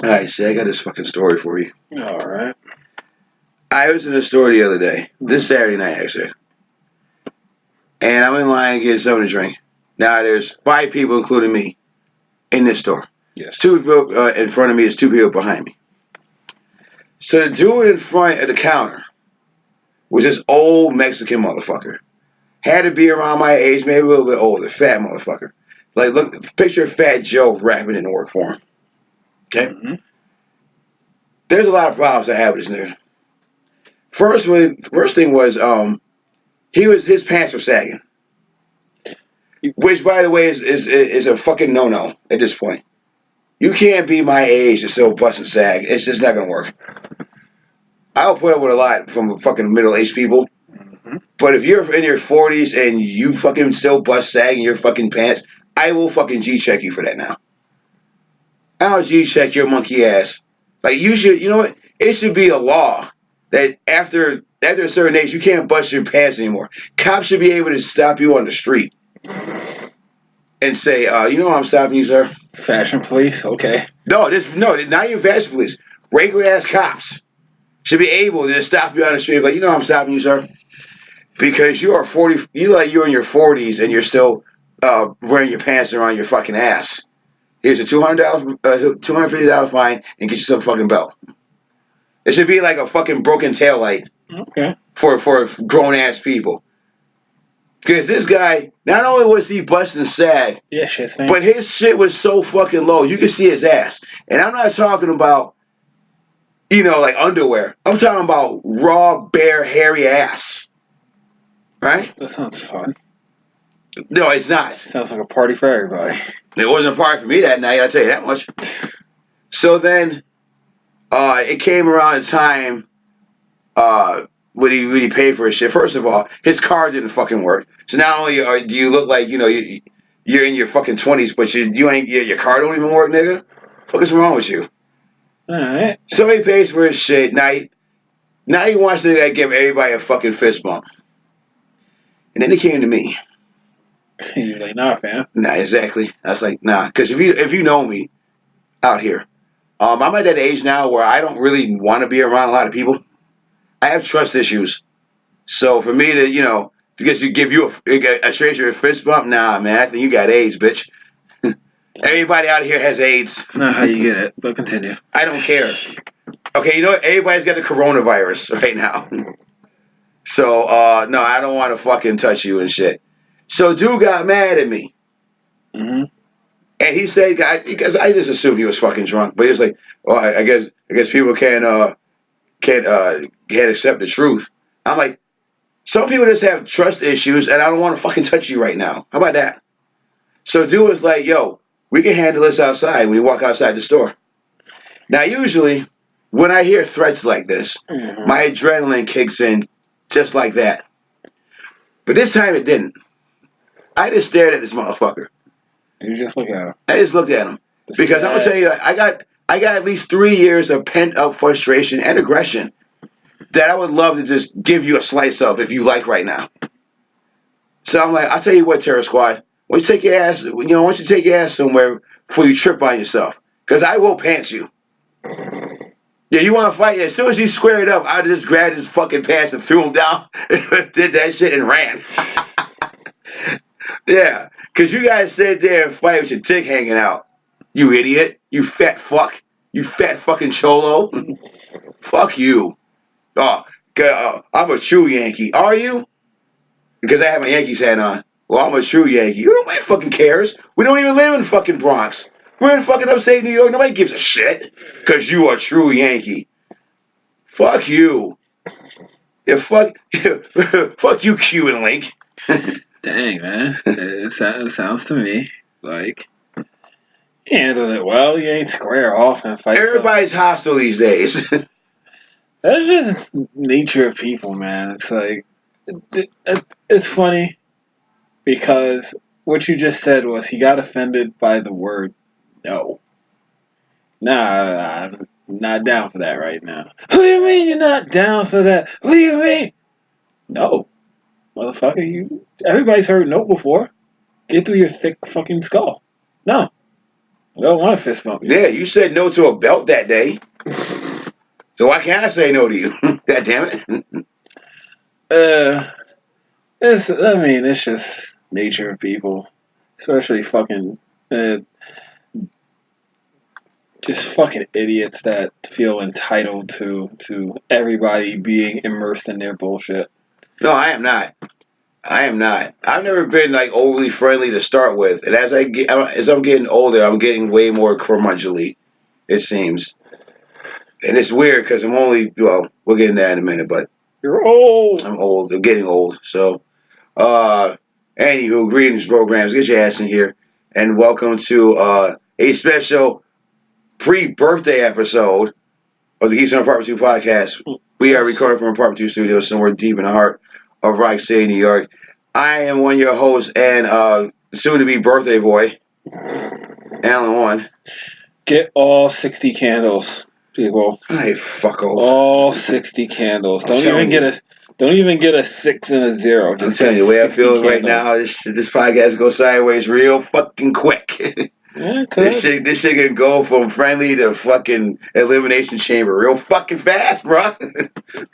Alright, see, I got this fucking story for you. Alright. I was in a store the other day, this Saturday night actually, and I'm in line getting something to drink. Now there's 5 people, including me, in this store. Yes. There's 2 people in front of me, there's 2 people behind me. So the dude in front of the counter was this old Mexican motherfucker. Had to be around my age, maybe a little bit older, fat motherfucker. Like, look, picture Fat Joe rapping in the work for him. Okay? Mm-hmm. There's a lot of problems I have with this nigga. First thing was, his pants were sagging. Which, by the way, is a fucking no-no at this point. You can't be my age and still bust and sag. It's just not gonna work. I'll put up with a lot from fucking middle-aged people. Mm-hmm. But if you're in your 40s and you fucking still bust sag in your fucking pants, I will fucking G-check you for that now. I'll G-check your monkey ass. Like, you should, you know what? It should be a law that after a certain age, you can't bust your pants anymore. Cops should be able to stop you on the street and say, you know why I'm stopping you, sir? Fashion police, okay. No, not even fashion police. Regular ass cops should be able to just stop you on the street, like, you know why I'm stopping you, sir? Because you are 40, you're in your 40s and you're still wearing your pants around your fucking ass. Here's a $250 fine and get yourself a fucking belt. It should be like a fucking broken taillight Okay. for grown ass people. Because this guy, not only was he busting sag, Yeah, shit thing. but his shit was so fucking low, you could see his ass. And I'm not talking about, like underwear. I'm talking about raw, bare, hairy ass. Right? That sounds fun. No, it's not. Sounds like a party for everybody. It wasn't a party for me that night, I'll tell you that much. So then, it came around the time when he paid for his shit. First of all, his car didn't fucking work. So not only do you look like you're in your fucking 20s, but you ain't your car don't even work, nigga. What is wrong with you? All right. So he pays for his shit. Now he wants to give everybody a fucking fist bump. And then he came to me. You're like, nah, fam. Nah, exactly. I was like, nah, because if you know me out here, I'm at that age now where I don't really want to be around a lot of people. I have trust issues. So for me to, because you give you a stranger a fist bump, nah, man, I think you got AIDS, bitch. Everybody out here has AIDS. Not how you get it, but continue. I don't care. Okay, you know what? Everybody's got the coronavirus right now. So, no, I don't want to fucking touch you and shit. So, dude got mad at me. Mm-hmm. And he said, because I just assumed he was fucking drunk. But he was like, well, I guess people can't accept the truth. I'm like, some people just have trust issues, and I don't want to fucking touch you right now. How about that? So dude was like, yo, we can handle this outside when you walk outside the store. Now, usually, when I hear threats like this, my adrenaline kicks in just like that. But this time it didn't. I just stared at this motherfucker. You just look at him. I just looked at him. Because I'm going to tell you, I got at least 3 years of pent-up frustration and aggression that I would love to just give you a slice of if you like right now. So I'm like, I'll tell you what, Terror Squad. Why don't you take your ass somewhere before you trip on yourself? Because I will pants you. Yeah, you want to fight? As soon as he squared up, I just grabbed his fucking pants and threw him down, did that shit and ran. Yeah, because you guys sit there and fight with your dick hanging out. You idiot. You fat fuck. You fat fucking cholo. Fuck you. Oh, I'm a true Yankee. Are you? Because I have my Yankees hat on. Well, I'm a true Yankee. Nobody fucking cares. We don't even live in fucking Bronx. We're in fucking upstate New York. Nobody gives a shit. Because you are a true Yankee. Fuck you. Yeah, fuck you, Q and Link. Dang, man. It sounds to me like you handled it well. You ain't square off and fight. Everybody's hostile these days. That's just nature of people, man. It's like it's funny because what you just said was he got offended by the word no. Nah, I'm not down for that right now. What do you mean you're not down for that? What do you mean? No, motherfucker. Everybody's heard no before. Get through your thick fucking skull. No. I don't want to fist bump you. Yeah, you said no to a belt that day. So why can't I say no to you? God damn it. It's just nature of people, especially fucking, just fucking idiots that feel entitled to everybody being immersed in their bullshit. No, I am not. I am not. I've never been like overly friendly to start with, and as I'm getting older, I'm getting way more curmudgeonly. It seems, and it's weird because I'm only we'll get into that in a minute, but You're old. I'm old. I'm getting old. So, anywho, greetings, programs. Get your ass in here, and welcome to a special pre-birthday episode of the Geeks From Apt 2 podcast. We are recording from Apartment 2 Studios somewhere deep in the heart of Rock City, New York. I am one of your hosts and soon-to-be birthday boy, Alan One. Get all 60 candles, people. Hey, fucko. All 60 candles. Don't even get a 6 and a 0. I'm Just telling you, the way I 60 feel right candles. now, this podcast goes sideways real fucking quick. Yeah, This shit can go from friendly to fucking elimination chamber real fucking fast, bro. I'm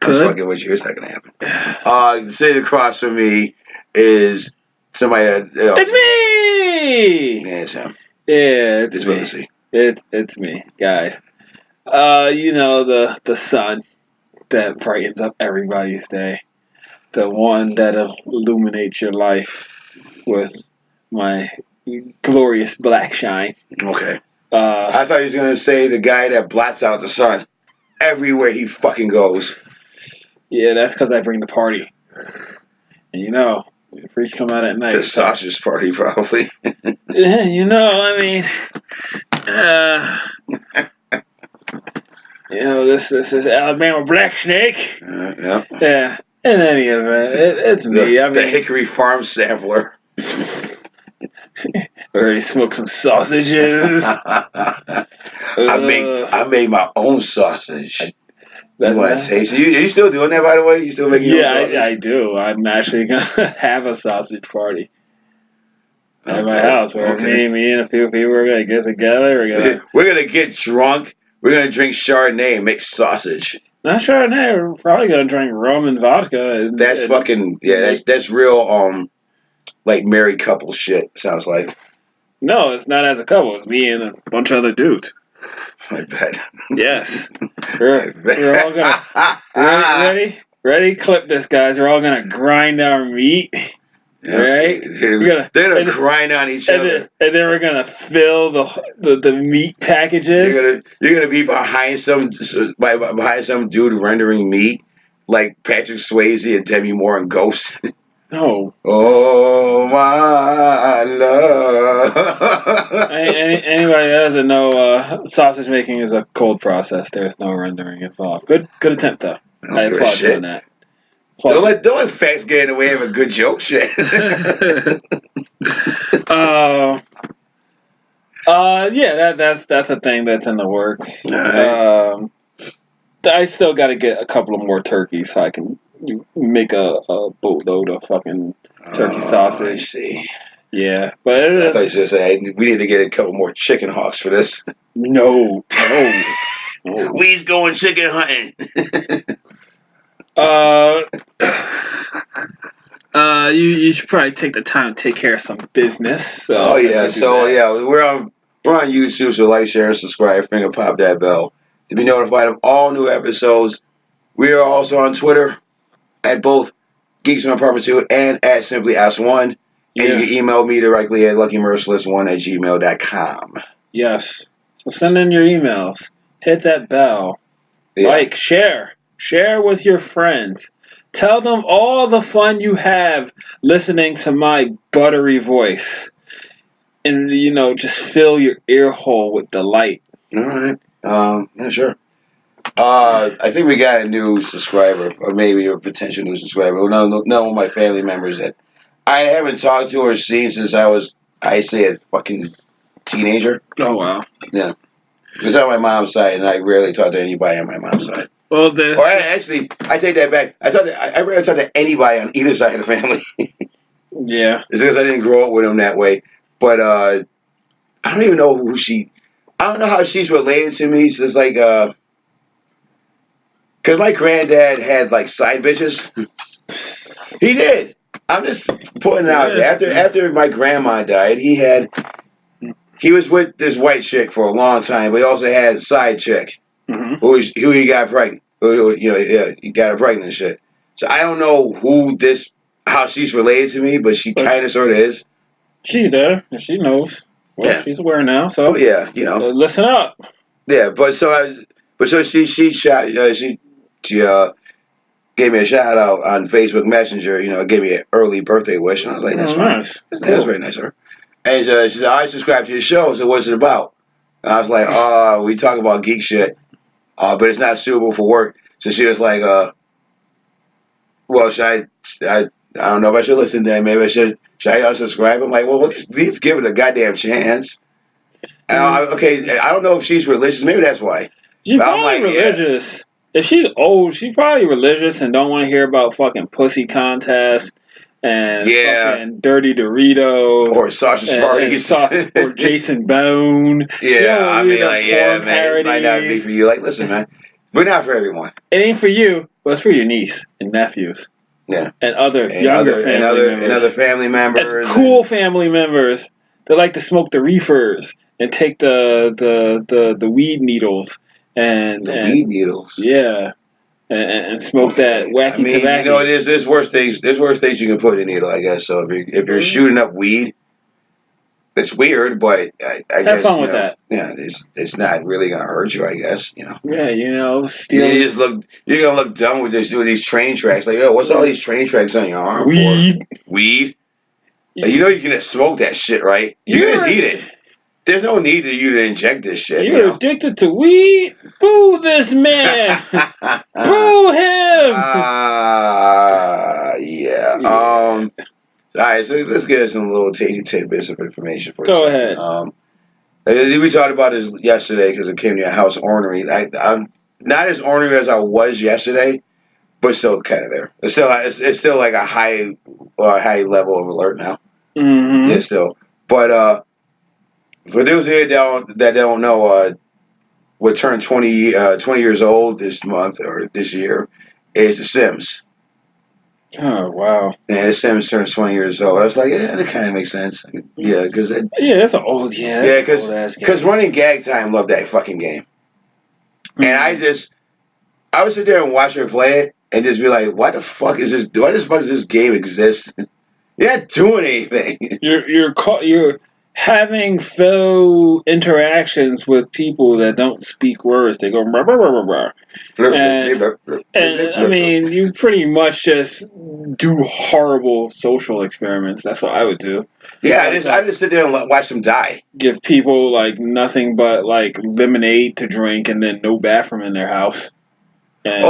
fucking with you. It's not gonna happen. Sitting across from me is somebody that It's me. yeah, it's him. Yeah, it's What me. to see. It's me, guys. The sun that brightens up everybody's day, the one that illuminates your life with my glorious black shine. Okay. I thought he was gonna say the guy that blots out the sun everywhere he fucking goes. Yeah, that's because I bring the party. And freaks come out at night. The sausage party, probably. I mean, this is Alabama Black Snake. Yeah. Yeah. In any event, it's me. The Hickory Farm sampler. Already smoked some sausages. I made my own sausage. That's you want to taste? Are you still doing that, by the way? You still making your own sausage? I do. I'm actually gonna have a sausage party at my house where me and a few people are gonna get together. We're gonna get drunk. We're gonna drink Chardonnay, make sausage. Not Chardonnay. We're probably gonna drink rum and vodka. That's real like married couple shit. Sounds like. No, it's not as a couple. It's me and a bunch of other dudes. I bet. Yes. We're all gonna ready. Clip this, guys. We're all gonna grind our meat. Yeah. Right? They're gonna grind on each other. And then we're gonna fill the meat packages. You're gonna be behind some dude rendering meat, like Patrick Swayze and Demi Moore in Ghost. No. Oh my love. Anybody that doesn't know, sausage making is a cold process. There's no rendering involved. Good attempt though. I applaud you on that. Don't let facts get in the way of a good joke, shit. That's a thing that's in the works. Right. I still got to get a couple of more turkeys so I can make a boatload of fucking turkey sausage. I see. Yeah, but I thought you should say we need to get a couple more chicken hawks for this. No. We's going chicken hunting. You should probably take the time to take care of some business. So we're on YouTube, so like, share, and subscribe. Finger pop that bell to be notified of all new episodes. We are also on Twitter at both Geeks From Apartment 2 and at Simply As1. And you can email me directly at luckymerciless1@gmail.com. Yes. So send in your emails. Hit that bell. Yeah. Like, share with your friends. Tell them all the fun you have listening to my buttery voice. And, just fill your ear hole with delight. All right. Yeah, sure. I think we got a new subscriber, or maybe a potential new subscriber. None of my family members that I haven't talked to or seen since I say a fucking teenager. Oh, wow. Yeah. Because I'm on my mom's side, and I rarely talk to anybody on my mom's side. Well, I take that back. I rarely talk to anybody on either side of the family. Yeah. It's because I didn't grow up with them that way. But I don't even know who she. I don't know how she's related to me. So it's like, because my granddad had like side bitches. He did. I'm just putting it out there. After my grandma died, he was with this white chick for a long time, but he also had a side chick who he got pregnant. He got her pregnant and shit. So I don't know how she's related to me, but she kind of sort of is. She's there, and she knows. Well, she's aware now, so. Oh yeah, listen up. Yeah, but so she gave me a shout out on Facebook Messenger. Gave me an early birthday wish, and I was like, that's fine. Nice. That's very nice of her. And she said, I subscribe to your show. So what's it about? And I was like, we talk about geek shit, but it's not suitable for work. So she was like, well, should I don't know if I should listen to that. Maybe should I unsubscribe? I'm like, well, at least give it a goddamn chance. And I don't know if she's religious. Maybe that's why. She's probably religious. Yeah. If she's old, she's probably religious and don't want to hear about fucking pussy contests and fucking dirty Doritos or sausage parties or Jason Bone. Yeah, I mean, like, yeah, man, it might not be for you. Like, listen, man, but not for everyone. It ain't for you, but it's for your niece and nephews. Yeah, and other family members, and cool family members that like to smoke the reefers and take the weed needles and weed needles. Yeah. And smoke that wacky tobacco. There's worse things. There's worse things you can put in a needle, I guess. So if you're shooting up weed, it's weird, but I guess have fun with that. Yeah, it's not really gonna hurt you, I guess. Yeah, you're gonna look dumb with doing these train tracks. Like, what's all these train tracks on your arm for? Weed. Like, you can just smoke that shit, right? You can just eat it. There's no need for you to inject this shit. You're addicted to weed? Boo this man! Boo him! Yeah. All right, so let's get some little tasty tidbits of information for you. Go ahead. We talked about this yesterday because it came to your house ornery. I'm not as ornery as I was yesterday, but still kind of there. It's still like a high level of alert now. Mm-hmm. Yeah, still. But for those here that don't know, what turned 20 years old this month or this year is The Sims. Oh, wow. Yeah, The Sims turns 20 years old. I was like, yeah, that kind of makes sense. Yeah, because that's an old, because Running Gag Time loved that fucking game. Mm-hmm. And I would sit there and watch her play it and just be like, why the fuck does this game exist? You're not doing anything. You're having faux interactions with people that don't speak words. They go blah, blah, blah, blah. And I mean, you pretty much just do horrible social experiments. That's what I would do. Yeah, I just sit there and watch them die. Give people like nothing but like lemonade to drink and then no bathroom in their house. And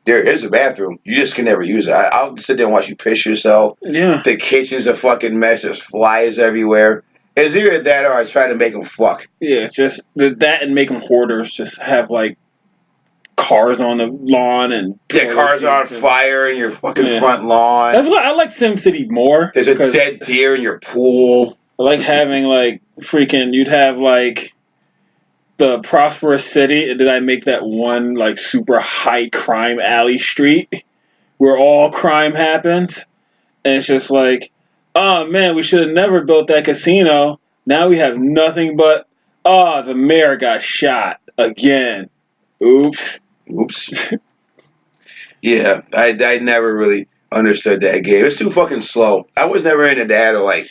there is a bathroom. You just can never use it. I'll sit there and watch you piss yourself. Yeah. The kitchen's a fucking mess. There's flies everywhere. It's either that or I try to make them fuck. Yeah, it's just that and make them hoarders. Just have like cars on the lawn and cars are on fire in your fucking front lawn. That's why I like SimCity more. There's a dead deer in your pool. I like having like you'd have like the prosperous city, and then I make that one like super high crime alley street where all crime happens, and it's just like, oh man, we should have never built that casino. Now we have nothing but the mayor got shot again. Oops. Yeah, I never really understood that game. It's too fucking slow. I was never into that or like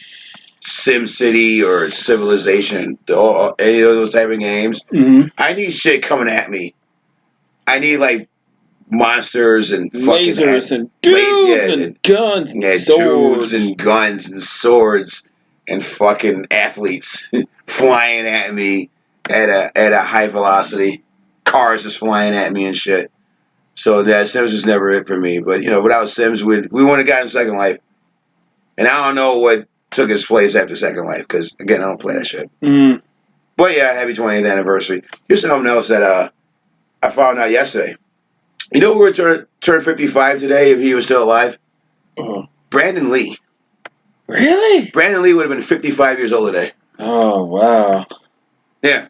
SimCity or Civilization, any of those type of games. Mm-hmm. I need shit coming at me. I need like monsters and lasers and dudes and guns and swords. Dudes and guns and swords and fucking athletes flying at me at a high velocity. Cars just flying at me and shit. So that Sims was never it for me. But without Sims, we wouldn't have gotten Second Life. And I don't know what took its place after Second Life, because again, I don't play that shit. Mm. But yeah, happy 20th anniversary. Here's something else that I found out yesterday. You know who would turn 55 today if he was still alive? Uh-huh. Brandon Lee. Really? Brandon Lee would have been 55 years old today. Oh, wow. Yeah.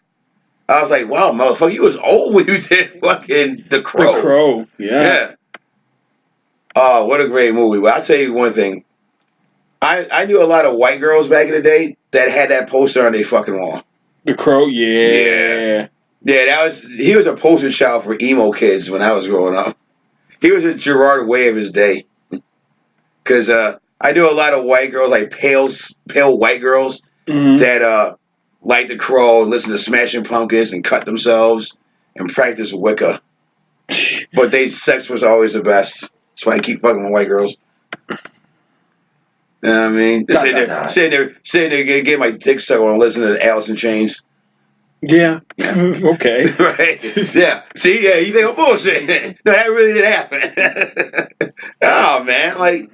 I was like, wow, motherfucker, you was old when you did fucking The The Crow. Crow, yeah. Yeah. Oh, what a great movie. But I'll tell you one thing. I knew a lot of white girls back in the day that had that poster on their fucking wall. The Crow, Yeah. yeah. Yeah, he was a poster child for emo kids when I was growing up. He was a Gerard Way of his day. Cause I knew a lot of white girls, like pale white girls Mm-hmm. that liked The Crow and listened to Smashing Pumpkins and cut themselves and practice Wicca. But they sex was always the best. That's why I keep fucking with white girls. You know what I mean? Just sitting there, getting my dick sucked while I'm listening to Alice in Chains. Yeah. Yeah. Okay. Right? Yeah. See, yeah, you think I'm bullshit. No, that really didn't happen. Oh, man. Like,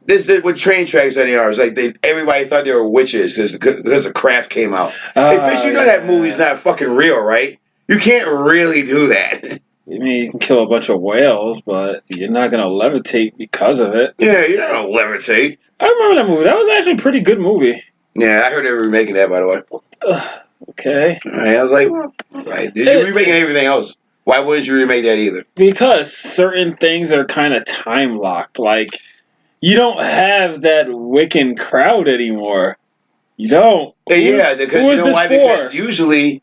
this is what train tracks on the are. It's like everybody thought they were witches because the craft came out. Hey, bitch, you know that movie's not fucking real, right? You can't really do that. I mean, you can kill a bunch of whales, but you're not going to levitate because of it. Yeah, you're not gonna levitate. I remember that movie. That was actually a pretty good movie. Yeah, I heard they were remaking that, by the way. Okay. All right, I was like, well, all right. You're remaking everything else. Why wouldn't you remake that either? Because certain things are kind of time locked. Like, you don't have that Wiccan crowd anymore. You don't. Yeah, because who you is know this why? for? Because usually,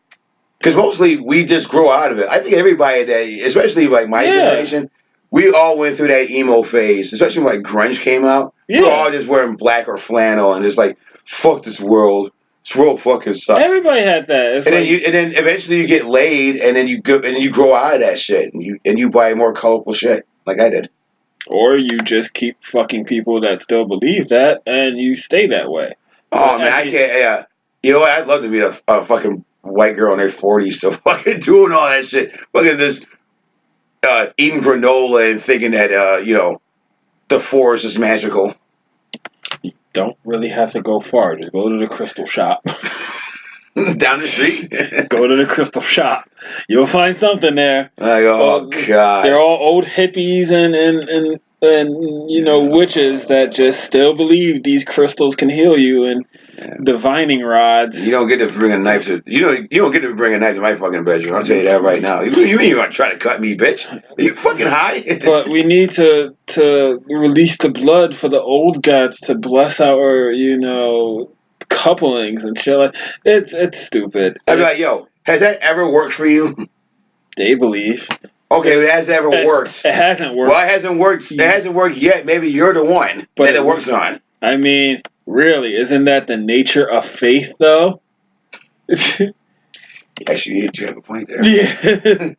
because mostly we just grow out of it. I think everybody that, especially like my generation, we all went through that emo phase, especially when like grunge came out. Yeah. We were all just wearing black or flannel and just like, fuck this world. This world fucking sucks. Everybody had that. It's and like, then eventually you get laid and then you go and you grow out of that shit and you buy more colorful shit like I did. or you just keep fucking people that still believe that and you stay that way. Oh man, I can't. Yeah, you know what? I'd love to be a fucking white girl in their 40s still fucking doing all that shit. Look at this, eating granola and thinking that the forest is magical. You don't really have to go far. Just go to the crystal shop. Down the street. Go to the crystal shop. You'll find something there. Like, oh god, they're all old hippies and witches that just still believe these crystals can heal you and divining rods. You don't get to bring a knife to you don't get to bring a knife to my fucking bedroom. I'll tell you that right now. You mean you want to try to cut me, bitch? Are you fucking high? But we need to release the blood for the old gods to bless our couplings and shit. Like, it's stupid. I'd be like, yo, has that ever worked for you? They believe. Okay, but has it ever worked? It hasn't worked. Well, it hasn't worked. It hasn't worked yet. Maybe you're the one that it works on. I mean, really, isn't that the nature of faith, though? Actually, you do have a point there. Yeah.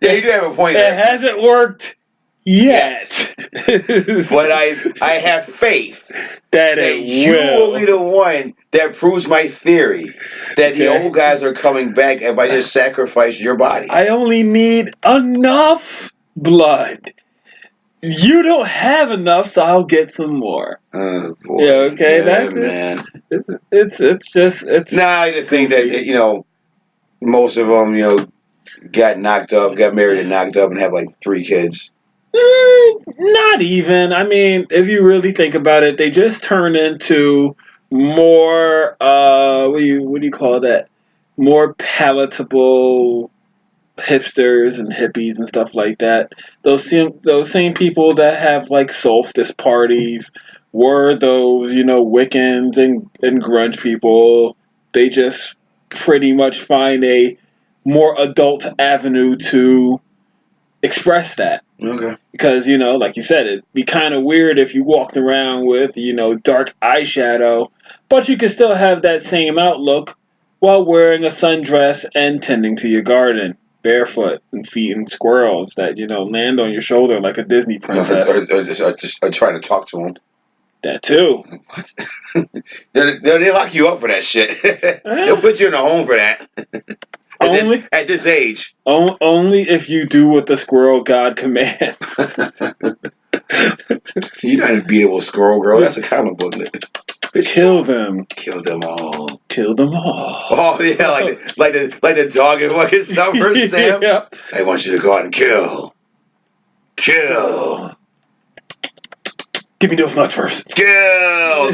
Yeah, you do have a point there. It hasn't worked yet. But I have faith that you will be the one that proves my theory that the old guys are coming back if I just sacrifice your body. I only need enough blood. You don't have enough, so I'll get some more. Oh boy. Yeah, okay, that's man. It's just Nah, I just think that most of them got married and knocked up, and have like 3 kids. Not even. I mean, if you really think about it, they just turn into more what do you call that? More palatable hipsters and hippies and stuff like that. Those same people that have like solstice parties were those, Wiccans and grunge people. They just pretty much find a more adult avenue to express that. Okay. Because, like you said, it'd be kind of weird if you walked around with, dark eyeshadow, but you could still have that same outlook while wearing a sundress and tending to your garden, barefoot and feeding squirrels that, land on your shoulder like a Disney princess. Or trying to talk to them. That too. What? They lock you up for that shit. They'll put you in a home for that. At this age. Only if you do what the squirrel god commands. You're not a beatable squirrel, girl. That's a comic book. Kill them. Kill them all. Kill them all. Oh yeah, like the dog in fucking Summer Sam. Yep. I want you to go out and kill. Give me those nuts first. Kill.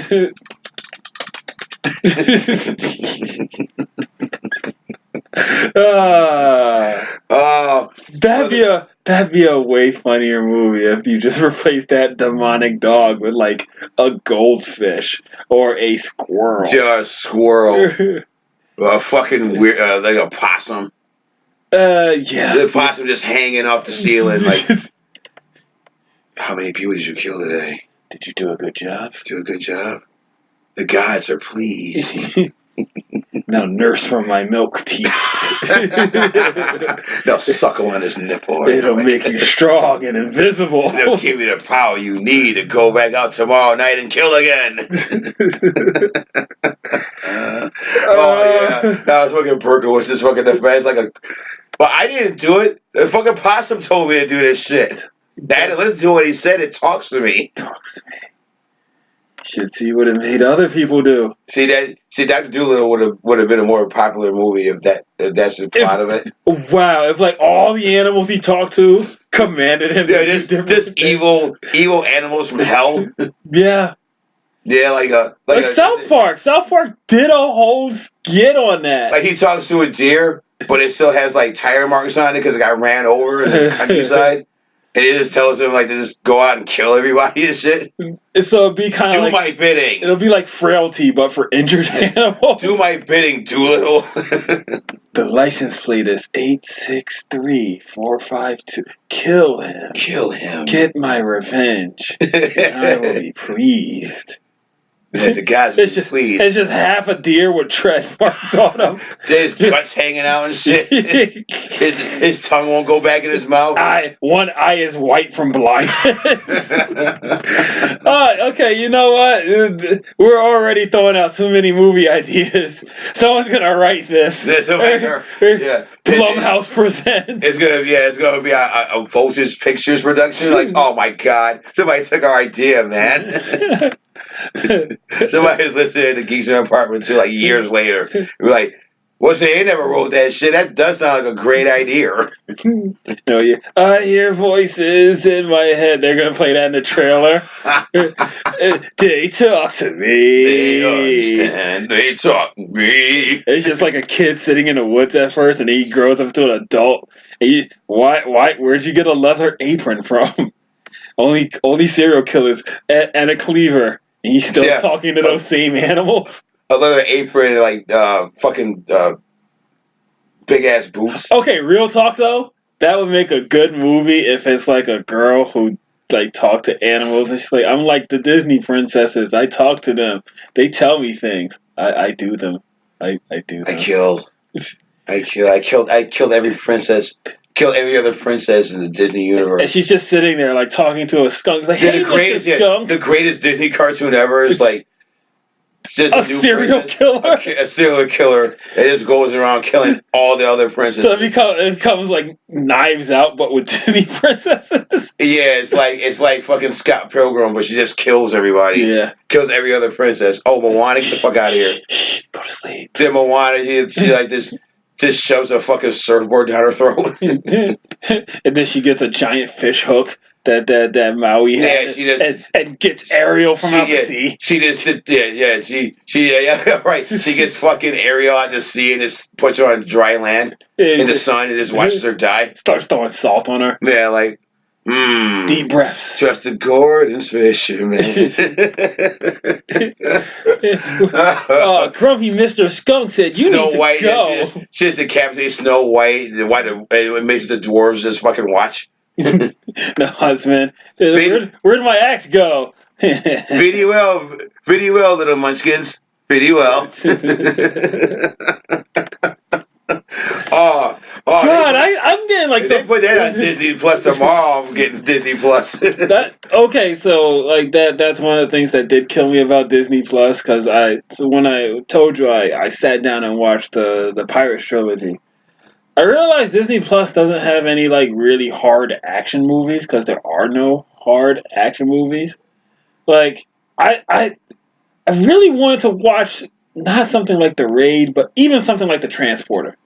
Oh, That'd be a way funnier movie if you just replaced that demonic dog with like a goldfish or a squirrel. just a squirrel, a fucking weird, like a possum. Yeah. The possum just hanging off the ceiling. Like, how many people did you kill today? Did you do a good job? Do a good job. The gods are pleased. Now nurse from my milk teeth. They'll suckle on his nipple. It'll make you strong and invisible. They'll give you the power you need to go back out tomorrow night and kill again. Oh yeah, I was fucking Berkowitz is fucking defense like a. But I didn't do it. The fucking possum told me to do this shit. I had to listen to what he said. It talks to me. Should see what it made other people do. See, Dr. Dolittle would have been a more popular movie if that's the plot of it. Wow, if like all the animals he talked to commanded him. Yeah, just evil animals from hell. Yeah. Yeah, like South Park. South Park did a whole skit on that. Like he talks to a deer, but it still has like tire marks on it because it got ran over in the countryside. And it just tells him like to just go out and kill everybody and shit. So it'd be kind of do like my bidding. It'll be like Frailty, but for injured animals. Do my bidding, Doolittle. The license plate is 863452. Kill him. Kill him. Get my revenge. And I will be pleased. Yeah, the guys will be pleased. It's just half a deer with tread marks on him. His guts hanging out and shit. His tongue won't go back in his mouth. One eye is white from blindness. Okay, you know what? We're already throwing out too many movie ideas. Someone's gonna write this. Yeah. Blumhouse presents. It's gonna be a Voltage Pictures production. Like, oh my god, somebody took our idea, man. Somebody's listening to Geeks in Apartment too, like years later. We're like, well, say they never wrote that shit. That does sound like a great idea. No, yeah. I hear voices in my head. They're gonna play that in the trailer. They talk to me. They understand. They talk to me. It's just like a kid sitting in the woods at first, and he grows up to an adult. And where'd you get a leather apron from? Only serial killers and a cleaver. And he's still talking to those same animals. A leather apron, like fucking big ass boots. Okay, real talk though, that would make a good movie if it's like a girl who like talked to animals and she's like, I'm like the Disney princesses. I talk to them. They tell me things. I do them. I do them. I killed every princess. Killed every other princess in the Disney universe. And she's just sitting there like talking to a skunk. It's like, hey, skunk. The greatest Disney cartoon ever is like just a serial killer. A serial killer that just goes around killing all the other princesses. So it becomes like Knives Out, but with Disney princesses. Yeah, it's like fucking Scott Pilgrim, but she just kills everybody. Yeah, kills every other princess. Oh, Moana, get the fuck out of here. Go to sleep. Then Moana, she like this. Just shoves a fucking surfboard down her throat. And then she gets a giant fish hook that Maui has. Yeah, she just and gets Ariel from out the sea. She just right. She gets fucking Ariel out the sea and just puts her on dry land in the sun and just watches her die. Starts throwing salt on her. Yeah, like deep breaths. Just a Gordon's fisherman. Grumpy Mr. Skunk said, "You need to White, go." She just decapitates Snow White. It makes the dwarves just fucking watch. No, man. Where'd my axe go? Pretty well, little munchkins. Pretty well. God, I'm getting like. If they put that on Disney Plus tomorrow, I'm getting Disney Plus. Okay, so like that's one of the things that did kill me about Disney Plus, because when I told you I sat down and watched the Pirates trilogy, I realized Disney Plus doesn't have any like really hard action movies, because there are no hard action movies. Like I really wanted to watch not something like The Raid, but even something like The Transporter.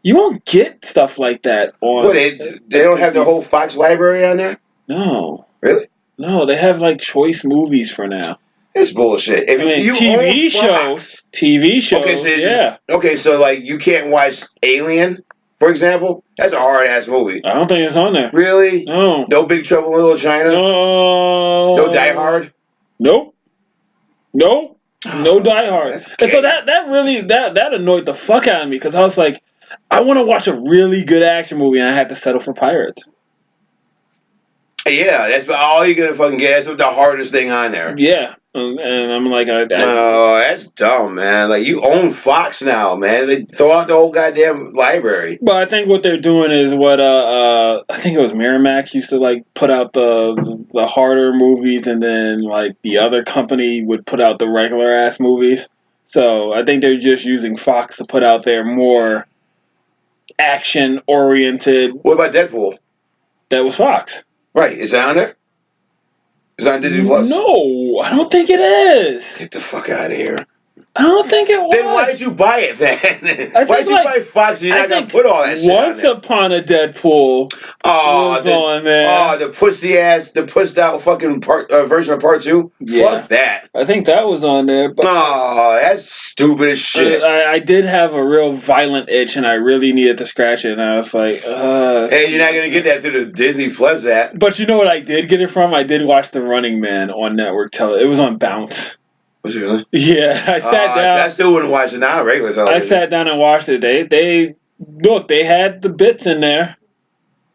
You won't get stuff like that on. What, they don't have the whole Fox library on there? No. Really? No, they have like choice movies for now. That's bullshit. If I mean, you own Fox, TV shows, yeah. Okay, so like you can't watch Alien, for example. That's a hard ass movie. I don't think it's on there. Really? No. No Big Trouble in Little China. No. No Die Hard. Nope. No Die Hard. That's And so gay. that really that annoyed the fuck out of me because I was like, I want to watch a really good action movie and I had to settle for Pirates. Yeah, that's all you're gonna fucking get. That's the hardest thing on there. Yeah, and I'm like, No, that's dumb, man. Like you own Fox now, man. They throw out the whole goddamn library. But I think what they're doing is what I think it was Miramax used to like put out the harder movies, and then like the other company would put out the regular ass movies. So I think they're just using Fox to put out their more action oriented. What about Deadpool? That was Fox. Right, is that on there? Is that on Disney Plus? No, I don't think it is. Get the fuck out of here. I don't think it was. Then why did you buy it then? Why did you buy Fox? You're not gonna put all that shit on Once there. Upon a Deadpool was on there. Oh, the pushed out fucking version of part 2. Yeah. Fuck that. I think that was on there. But Oh, that's stupid as shit. I did have a real violent itch, and I really needed to scratch it, and I was like, Hey, you're not gonna get that through the Disney Plus app. But you know what I did get it from? I did watch The Running Man on network television. It was on Bounce. Was it really? Yeah, I sat down. I still wouldn't watch it now, regular television. I sat down and watched it. They had the bits in there.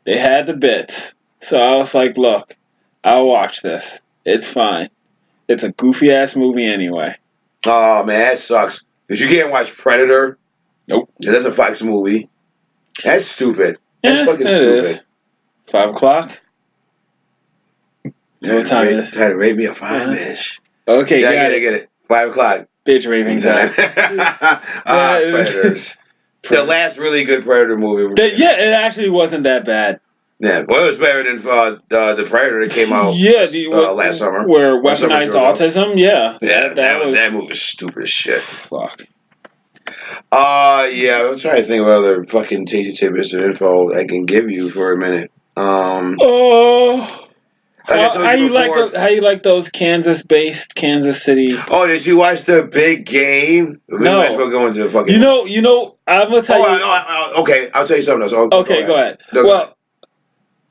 They had the bits. So I was like, look, I'll watch this. It's fine. It's a goofy ass movie anyway. Oh man, that sucks. Because you can't watch Predator. Nope. That's a Fox movie. That's stupid. That's fucking stupid. Is. 5 o'clock? What time is it? Try to rate me a 5, bitch. Okay, yeah, get it. 5 o'clock. Bitch raving time. Predators. The last really good Predator movie. Yeah, it actually wasn't that bad. Yeah, well, it was better than the Predator that came out last summer. Where weaponized autism, yeah. That movie was stupid as shit. Fuck. Yeah, I'm trying to think of other fucking tasty tidbits of info I can give you for a minute. How you like those Kansas-based Kansas City? Oh, did you watch the big game? We might as well go into the fucking. You know, I'm gonna tell you. Okay, I'll tell you something else. Okay, go ahead. Well,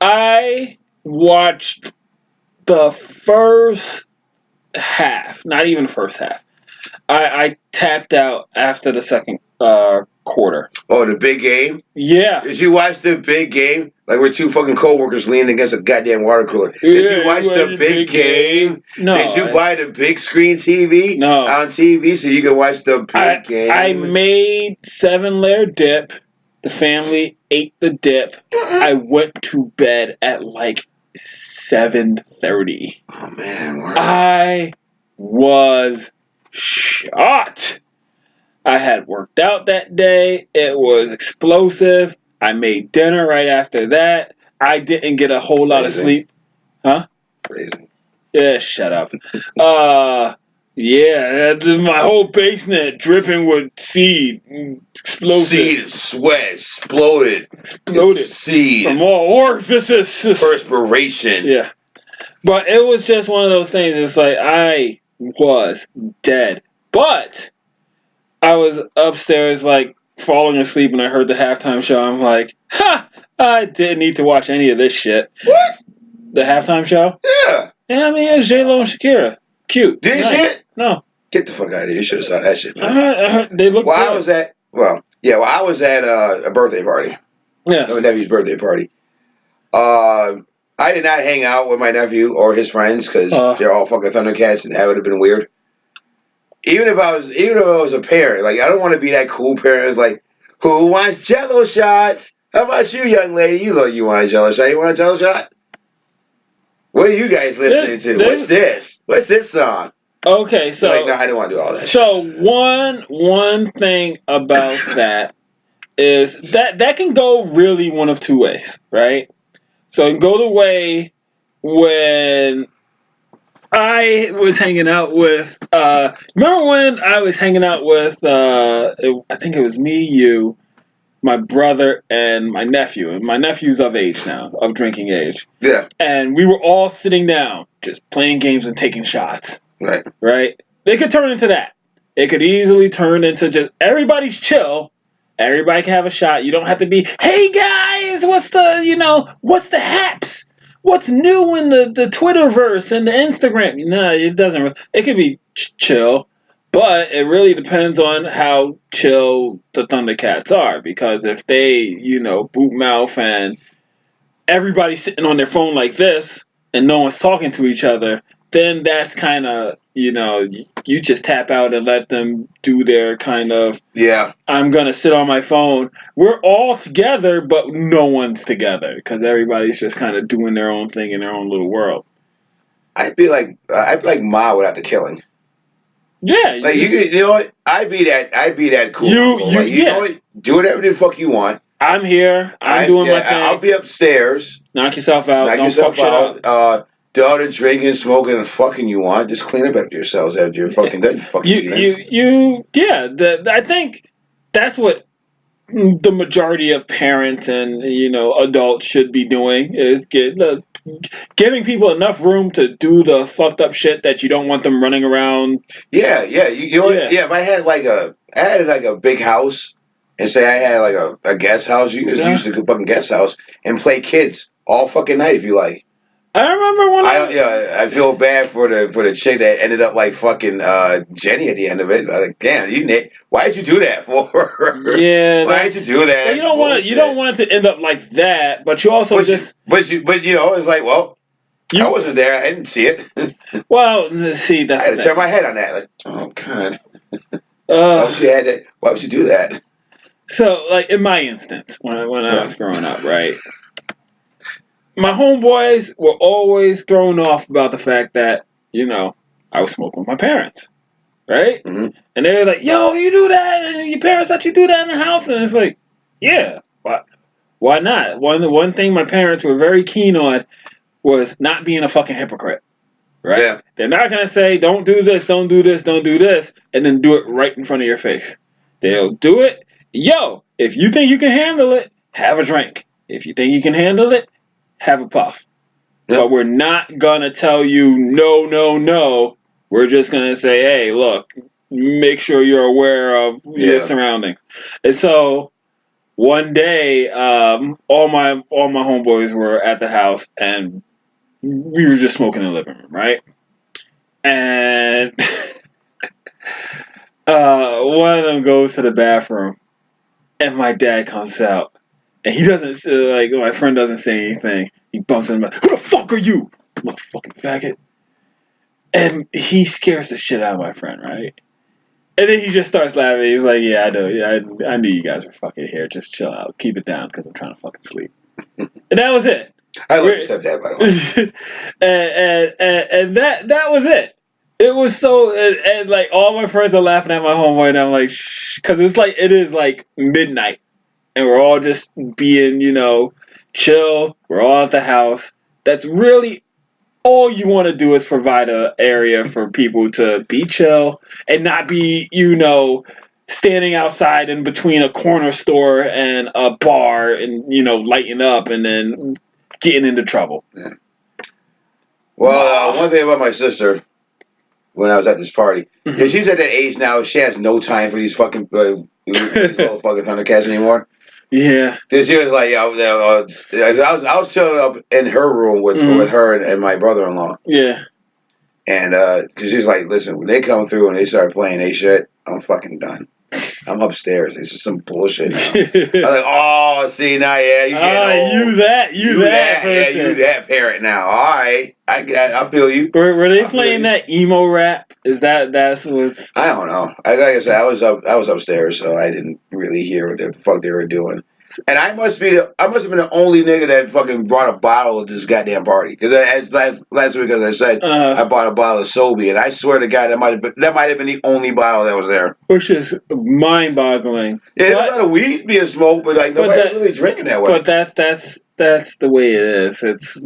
I watched the first half, not even the first half. I tapped out after the second quarter. Oh, the big game? Yeah. Did you watch the big game? Like we're two fucking co-workers leaning against a goddamn water cooler. Did you watch the big game? No. Did you buy the big screen TV? No. On TV so you can watch the big game? I made 7-layer dip. The family ate the dip. I went to bed at like 7:30. Oh man. Wow. I was shocked. I had worked out that day. It was explosive. I made dinner right after that. I didn't get a whole lot of sleep. Huh? Crazy. Yeah, shut up. Yeah, my whole basement dripping with seed. Explosive. Seed and sweat exploded. Seed. From all orifices. Perspiration. Yeah. But it was just one of those things. It's like, I was dead. But I was upstairs, like, falling asleep, and I heard the halftime show. I'm like, I didn't need to watch any of this shit. What? The halftime show? Yeah. Yeah, I mean, it was J-Lo and Shakira. Cute. Did you see it? No. Get the fuck out of here. You should have saw that shit, man. I heard they look good. I was at a birthday party. Yeah. My nephew's birthday party. I did not hang out with my nephew or his friends because they're all fucking Thundercats, and that would have been weird. Even if I was a parent, like I don't want to be that cool parent. It's like, who wants Jello shots? How about you, young lady? You look, you want a Jello shot? You want a Jello shot? What are you guys listening to? What's this? What's this song? Okay, so like, no, I didn't want to do all that. So one thing about that is that can go really one of two ways, right? So it can go the way when I was hanging out with. Remember when I was hanging out with? I think it was me, you, my brother, and my nephew. And my nephew's of age now, of drinking age. Yeah. And we were all sitting down, just playing games and taking shots. Right. Right? It could turn into that. It could easily turn into just everybody's chill. Everybody can have a shot. You don't have to be, hey guys, what's the haps? What's new in the Twitterverse and the Instagram? No, it doesn't. It could be chill, but it really depends on how chill the Thundercats are. Because if they, boot mouth and everybody's sitting on their phone like this and no one's talking to each other, then that's kind of, you just tap out and let them do their kind of, Yeah. I'm going to sit on my phone. We're all together, but no one's together because everybody's just kind of doing their own thing in their own little world. I'd be like Ma without the killing. Yeah. Like you know what? I'd be that cool uncle. Like you know Yeah. what? Do whatever the fuck you want. I'm here. I'm doing my thing. I'll be upstairs. Knock yourself out. Knock Don't fuck yourself shit up. out. Do all the drinking, smoking, and fucking you want. Just clean up after yourselves after you're fucking done. You fucking heathens. Yeah. I think that's what the majority of parents and adults should be doing is giving people enough room to do the fucked up shit that you don't want them running around. Yeah. You know what? Yeah. If I had like a big house, and say I had like a guest house, you can just use the fucking guest house and play kids all fucking night if you like. I remember when I feel bad for the chick that ended up like fucking Jenny at the end of it. Like, damn, why did you do that for? Yeah, why did you do that? Well, you don't want it to end up like that, but you also but it's like, well, I wasn't there. I didn't see it. Well, see, that's I had to turn my head on that. Like, oh god, why would you do that? So, like in my instance, when I was growing up, right, my homeboys were always thrown off about the fact that I was smoking with my parents, right? Mm-hmm. And they were like, "Yo, you do that, and your parents let you do that in the house," and it's like, yeah, why not? One thing my parents were very keen on was not being a fucking hypocrite. Right? Yeah. They're not gonna say, don't do this, don't do this, don't do this, and then do it right in front of your face. They'll do it. Yo, if you think you can handle it, have a drink. If you think you can handle it, have a puff. Yep. But we're not gonna tell you no, no, no. We're just gonna say, hey, look, make sure you're aware of your surroundings. And so one day, all my homeboys were at the house and we were just smoking in the living room, right? And one of them goes to the bathroom, and my dad comes out, and he doesn't my friend doesn't say anything. He bumps him like, "Who the fuck are you, motherfucking faggot?" And he scares the shit out of my friend, right? And then he just starts laughing. He's like, "Yeah, I know. Yeah, I knew you guys were fucking here. Just chill out. Keep it down, because I'm trying to fucking sleep." And that was it. I love your stepdad, by the way. and that was it. It was so, and like all my friends are laughing at my homeboy, and I'm like, shh, because it is like midnight, and we're all just being, chill. We're all at the house. That's really all you want to do is provide an area for people to be chill and not be, standing outside in between a corner store and a bar and, lighting up and then getting into trouble. Yeah. Well, one thing about my sister, when I was at this party, yeah, she's at that age now. She has no time for these fucking these little fucking Thundercats anymore. Yeah. This year was like, I was chilling up in her room with her and my brother-in-law. Yeah. And because she's like, listen, when they come through and they start playing they shit, I'm fucking done. I'm upstairs. This is some bullshit now. I'm like, oh, see now, yeah, you getting old. You that parent now. All right, I feel you. Were they playing that emo rap? That's what? I don't know. Like I said, I was upstairs, so I didn't really hear what the fuck they were doing. And I must have been the only nigga that fucking brought a bottle of this goddamn party. Because as last week, as I said, I bought a bottle of Sobe, and I swear to God, that might have been the only bottle that was there. Which is mind-boggling. Yeah, there's a lot of weed being smoked, but like nobody's really drinking that way. But that's the way it is. It's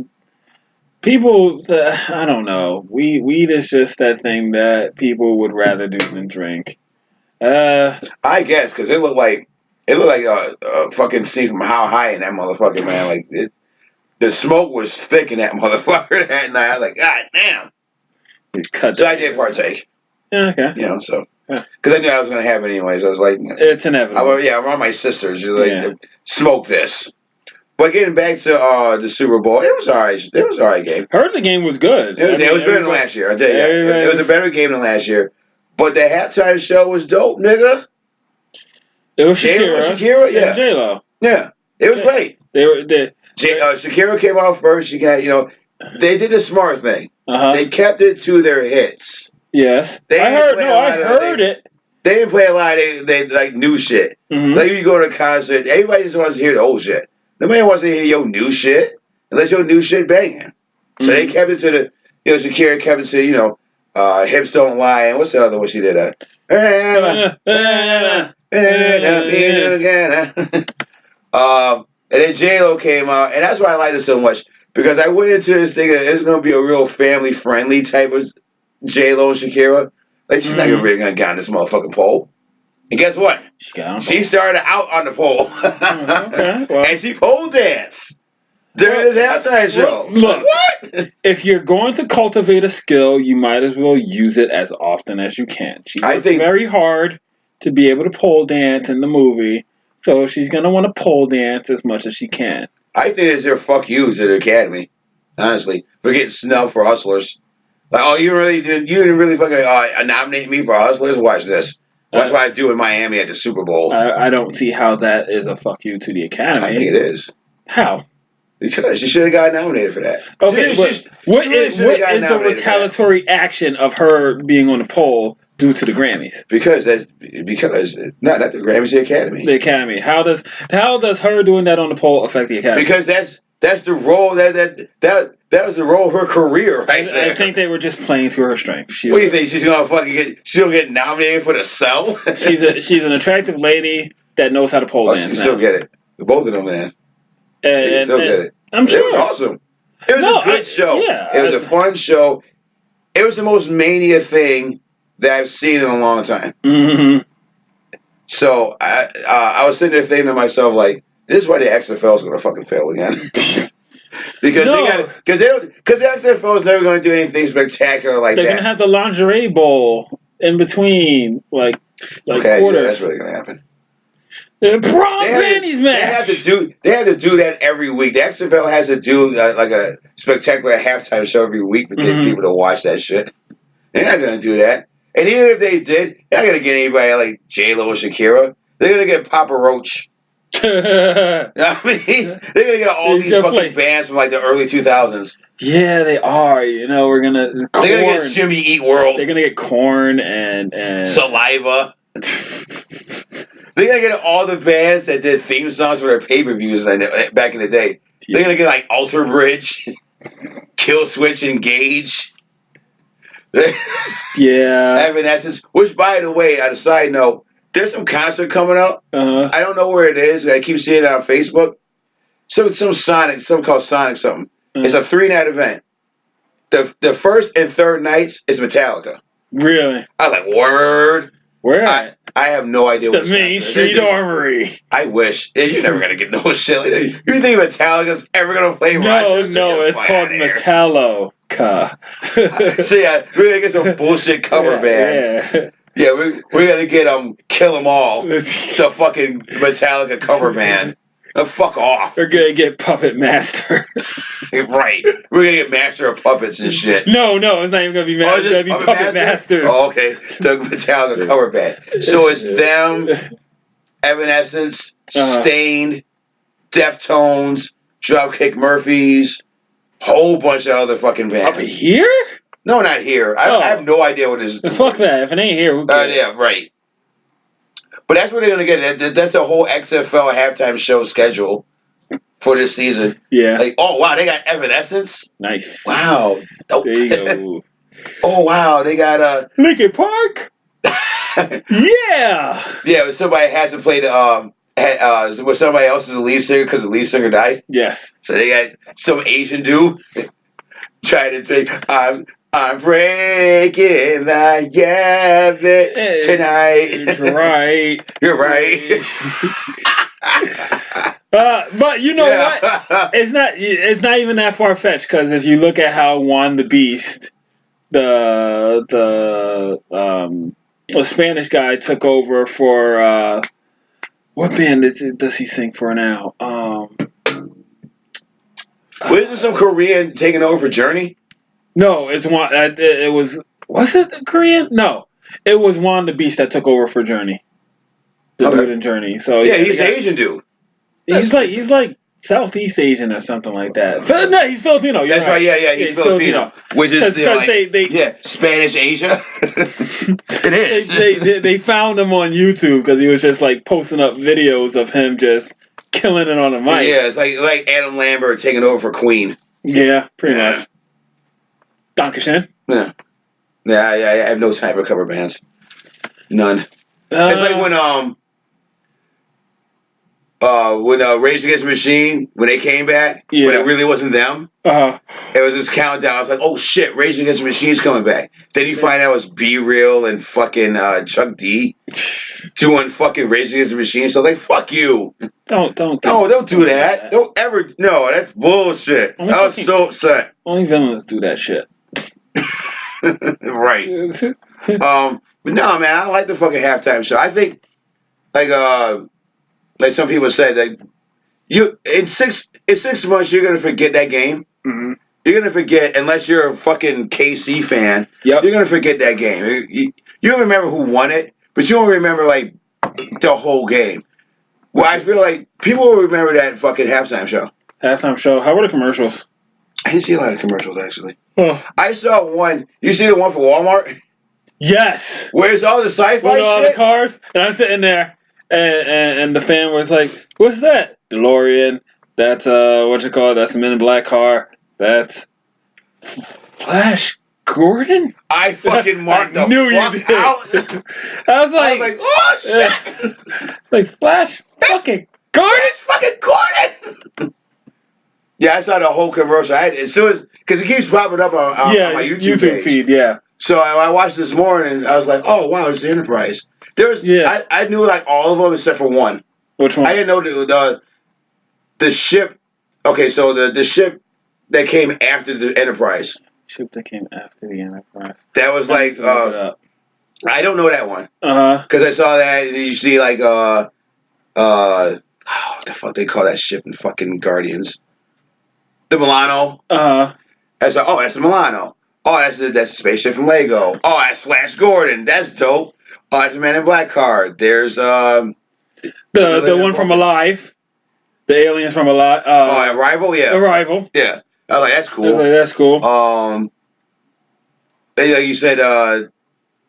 people. I don't know. Weed is just that thing that people would rather do than drink. I guess because it looked like a fucking scene from How High in that motherfucker, man. Like the smoke was thick in that motherfucker that night. I was like, God damn. So I did partake. Yeah, okay. You know, so Yeah. because I knew I was going to happen anyways. I was like, It's inevitable. I'm around my sisters. You're like, smoke this. But getting back to the Super Bowl, it was alright. It was alright game. Heard the game was good. It was better than last year. I tell you, it was a better game than last year. But the halftime show was dope, nigga. It was Shakira, yeah, and J-Lo. Yeah, it was great. Shakira came out first. You got, they did a smart thing. They kept it to their hits. Yes, I heard it. They didn't play a lot of they like new shit. Mm-hmm. Like you go to a concert, everybody just wants to hear the old shit. Nobody wants to hear your new shit unless your new shit banging. So they kept it to the, Shakira kept it to, Hips Don't Lie, and what's the other one she did? And then J-Lo came out, and that's why I liked it so much, because I went into this thinking it's going to be a real family-friendly type of J-Lo and Shakira. Like, she's not really going to get on this motherfucking pole. And guess what? She started out on the pole. Okay, well. And she pole danced during this halftime show. Look, what? If you're going to cultivate a skill, you might as well use it as often as you can. She worked very hard to be able to pole dance in the movie, so she's going to want to pole dance as much as she can. I think it's their fuck yous at the Academy, honestly, for getting snubbed for Hustlers. Like, oh, you didn't really fucking nominate me for Hustlers? Watch this. That's what I do in Miami at the Super Bowl. I don't see how that is a fuck you to the Academy. I think it is. How? Because she should have got nominated for that. Okay, what is the retaliatory action of her being on the pole due to the Grammys? Because not the Grammys, the Academy. The Academy. How does her doing that on the pole affect the Academy? Because that's the role that was the role of her career right there. I think they were just playing to her strength. What do you think? She's gonna get nominated for the cell? she's an attractive lady that knows how to pole dance. She still get it. Both of them, man. They still get it. I'm sure. It was awesome. It was a good show. Yeah, it was a fun show. It was the most mania thing that I've seen in a long time. Mm-hmm. So I was sitting there thinking to myself, like, this is why the XFL is going to fucking fail again. Because the XFL is never going to do anything spectacular like They're that. They're going to have the lingerie bowl in between, like quarters. Yeah, that's really going to happen. The prom panties match. They have to do that every week. The XFL has to do like a spectacular halftime show every week to get people to watch that shit. They're not going to do that. And even if they did, they're not going to get anybody like J-Lo or Shakira. They're going to get Papa Roach. I mean, they're going to get all these fucking bands from like the early 2000s. Yeah, they are. They're going to get Jimmy Eat World. They're going to get Korn and Saliva. They're going to get all the bands that did theme songs for their pay-per-views back in the day. They're going to get like Alter Bridge, Kill Switch, Engage. Yeah. Evanescence, which, by the way, on a side note, there's some concert coming up. I don't know where it is. I keep seeing it on Facebook. Something called Sonic something. It's a 3-night event. The first and third nights is Metallica. Really? I was like, word. Where? I have no idea what the Main Street Armory. I wish. You're never going to get no shit like that. You think Metallica's ever going to play Rochester? No, it's called Metallica. See, we're going to get some bullshit cover band. Yeah, we're going to get Kill 'Em All, the fucking Metallica cover band. Fuck off. We're going to get Puppet Master. Right. We're going to get Master of Puppets and shit. No, it's not even going to be Master. It's going to be Puppet Master. Oh, okay. The Metallica cover band. So it's them, Evanescence, Stained, Deftones, Dropkick Murphys, whole bunch of other fucking bands. Up here? No, not here. I have no idea what it is. Fuck that. If it ain't here, who cares? Yeah, right. But that's what they're going to get. That's the whole XFL halftime show schedule for this season. Yeah. Like, oh, wow, they got Evanescence. Nice. Wow. Dope. There you go. Oh, wow, they got... Linkin Park? Yeah. Yeah, but somebody hasn't played... was somebody else is the lead singer because the lead singer died? Yes. So they got some Asian dude trying to think, I'm breaking the habit tonight. Right. You're right. But you know what? It's not even that far fetched because if you look at how Juan the Beast the Spanish guy took over for what band does he sing for now? Wasn't some Korean taking over for Journey? No, it's one. It was it the Korean? No, it was Juan the Beast that took over for Journey. The dude Okay. in Journey. So Yeah, he's an Asian dude. he's like Southeast Asian or something like that. No, he's Filipino. You're That's right. Yeah, he's Filipino. Which is because Spanish Asia. It is. they found him on YouTube because he was just like posting up videos of him just killing it on the mic. Yeah, it's like Adam Lambert taking over for Queen. Yeah, pretty much. Dankeschön. Yeah. Yeah, I have no time for cover bands. None. It's like when Rage Against the Machine, when they came back, but it really wasn't them. It was this countdown. I was like, oh shit, Rage Against the Machine's coming back. Then you find out it was Be Real and fucking Chuck D doing fucking Rage Against the Machine. So I was like, fuck you. Don't do that. Don't ever. No, that's bullshit. I was so upset. Only villains do that shit. Right. But no, man, I like the fucking halftime show. I think, like some people said, like in 6 months you're gonna forget that game. Mm-hmm. You're gonna forget unless you're a fucking KC fan. Yep. You're gonna forget that game. You don't remember who won it, but you don't remember like the whole game. Well, I feel like people will remember that fucking halftime show. Halftime show. How were the commercials? I didn't see a lot of commercials actually. Oh. I saw one. You see the one for Walmart? Yes. Where's all the sci-fi with shit? all the cars, and I'm sitting there, and the fan was like, "What's that? DeLorean? That's what you call it? That's a Men in Black car. That's Flash Gordon." I fucking marked the fuck did. out. I was like, oh shit! Like Flash fucking Gordon. It's fucking Gordon. Yeah, I saw the whole commercial. As soon as because it keeps popping up on my YouTube page. Feed. Yeah. So I watched this morning. I was like, oh wow, it's the Enterprise. I knew like all of them except for one. Which one? I didn't know the ship. Okay, so the ship that came after the Enterprise. Ship that came after the Enterprise. That was like I don't know that one. Because I saw that and you see like what the fuck they call that ship in fucking Guardians. The Milano. That's like, oh, that's the Milano. Oh, that's the spaceship from Lego. Oh, that's Flash Gordon. That's dope. Oh, that's the Man in Black card. There's the one from Alive. The aliens from Alive. Arrival. Yeah. Arrival. Yeah. I was like, that's cool. That's cool. Like you said,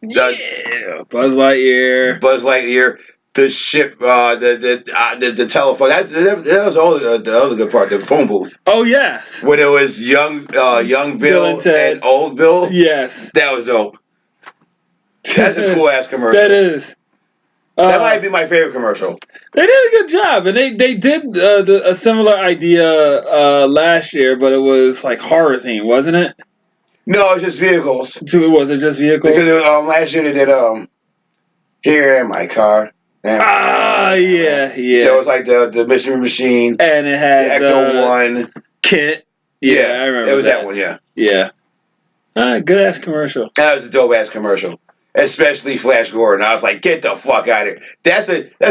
Buzz Lightyear. The ship, the telephone. That was all the other good part. The phone booth. Oh yes. When it was young Bill and old Bill. Yes. That was dope. That's a cool ass commercial. That is. That might be my favorite commercial. They did a good job, and they did a similar idea last year, but it was like horror theme, wasn't it? No, it's just vehicles. Was it just vehicles? Because last year they did Here in My Car. Yeah. So it was like the Mystery Machine. And it had the Ecto One. Kit. Yeah, I remember it was that one, yeah. Yeah. Good ass commercial. That was a dope ass commercial. Especially Flash Gordon. I was like, get the fuck out of here. That's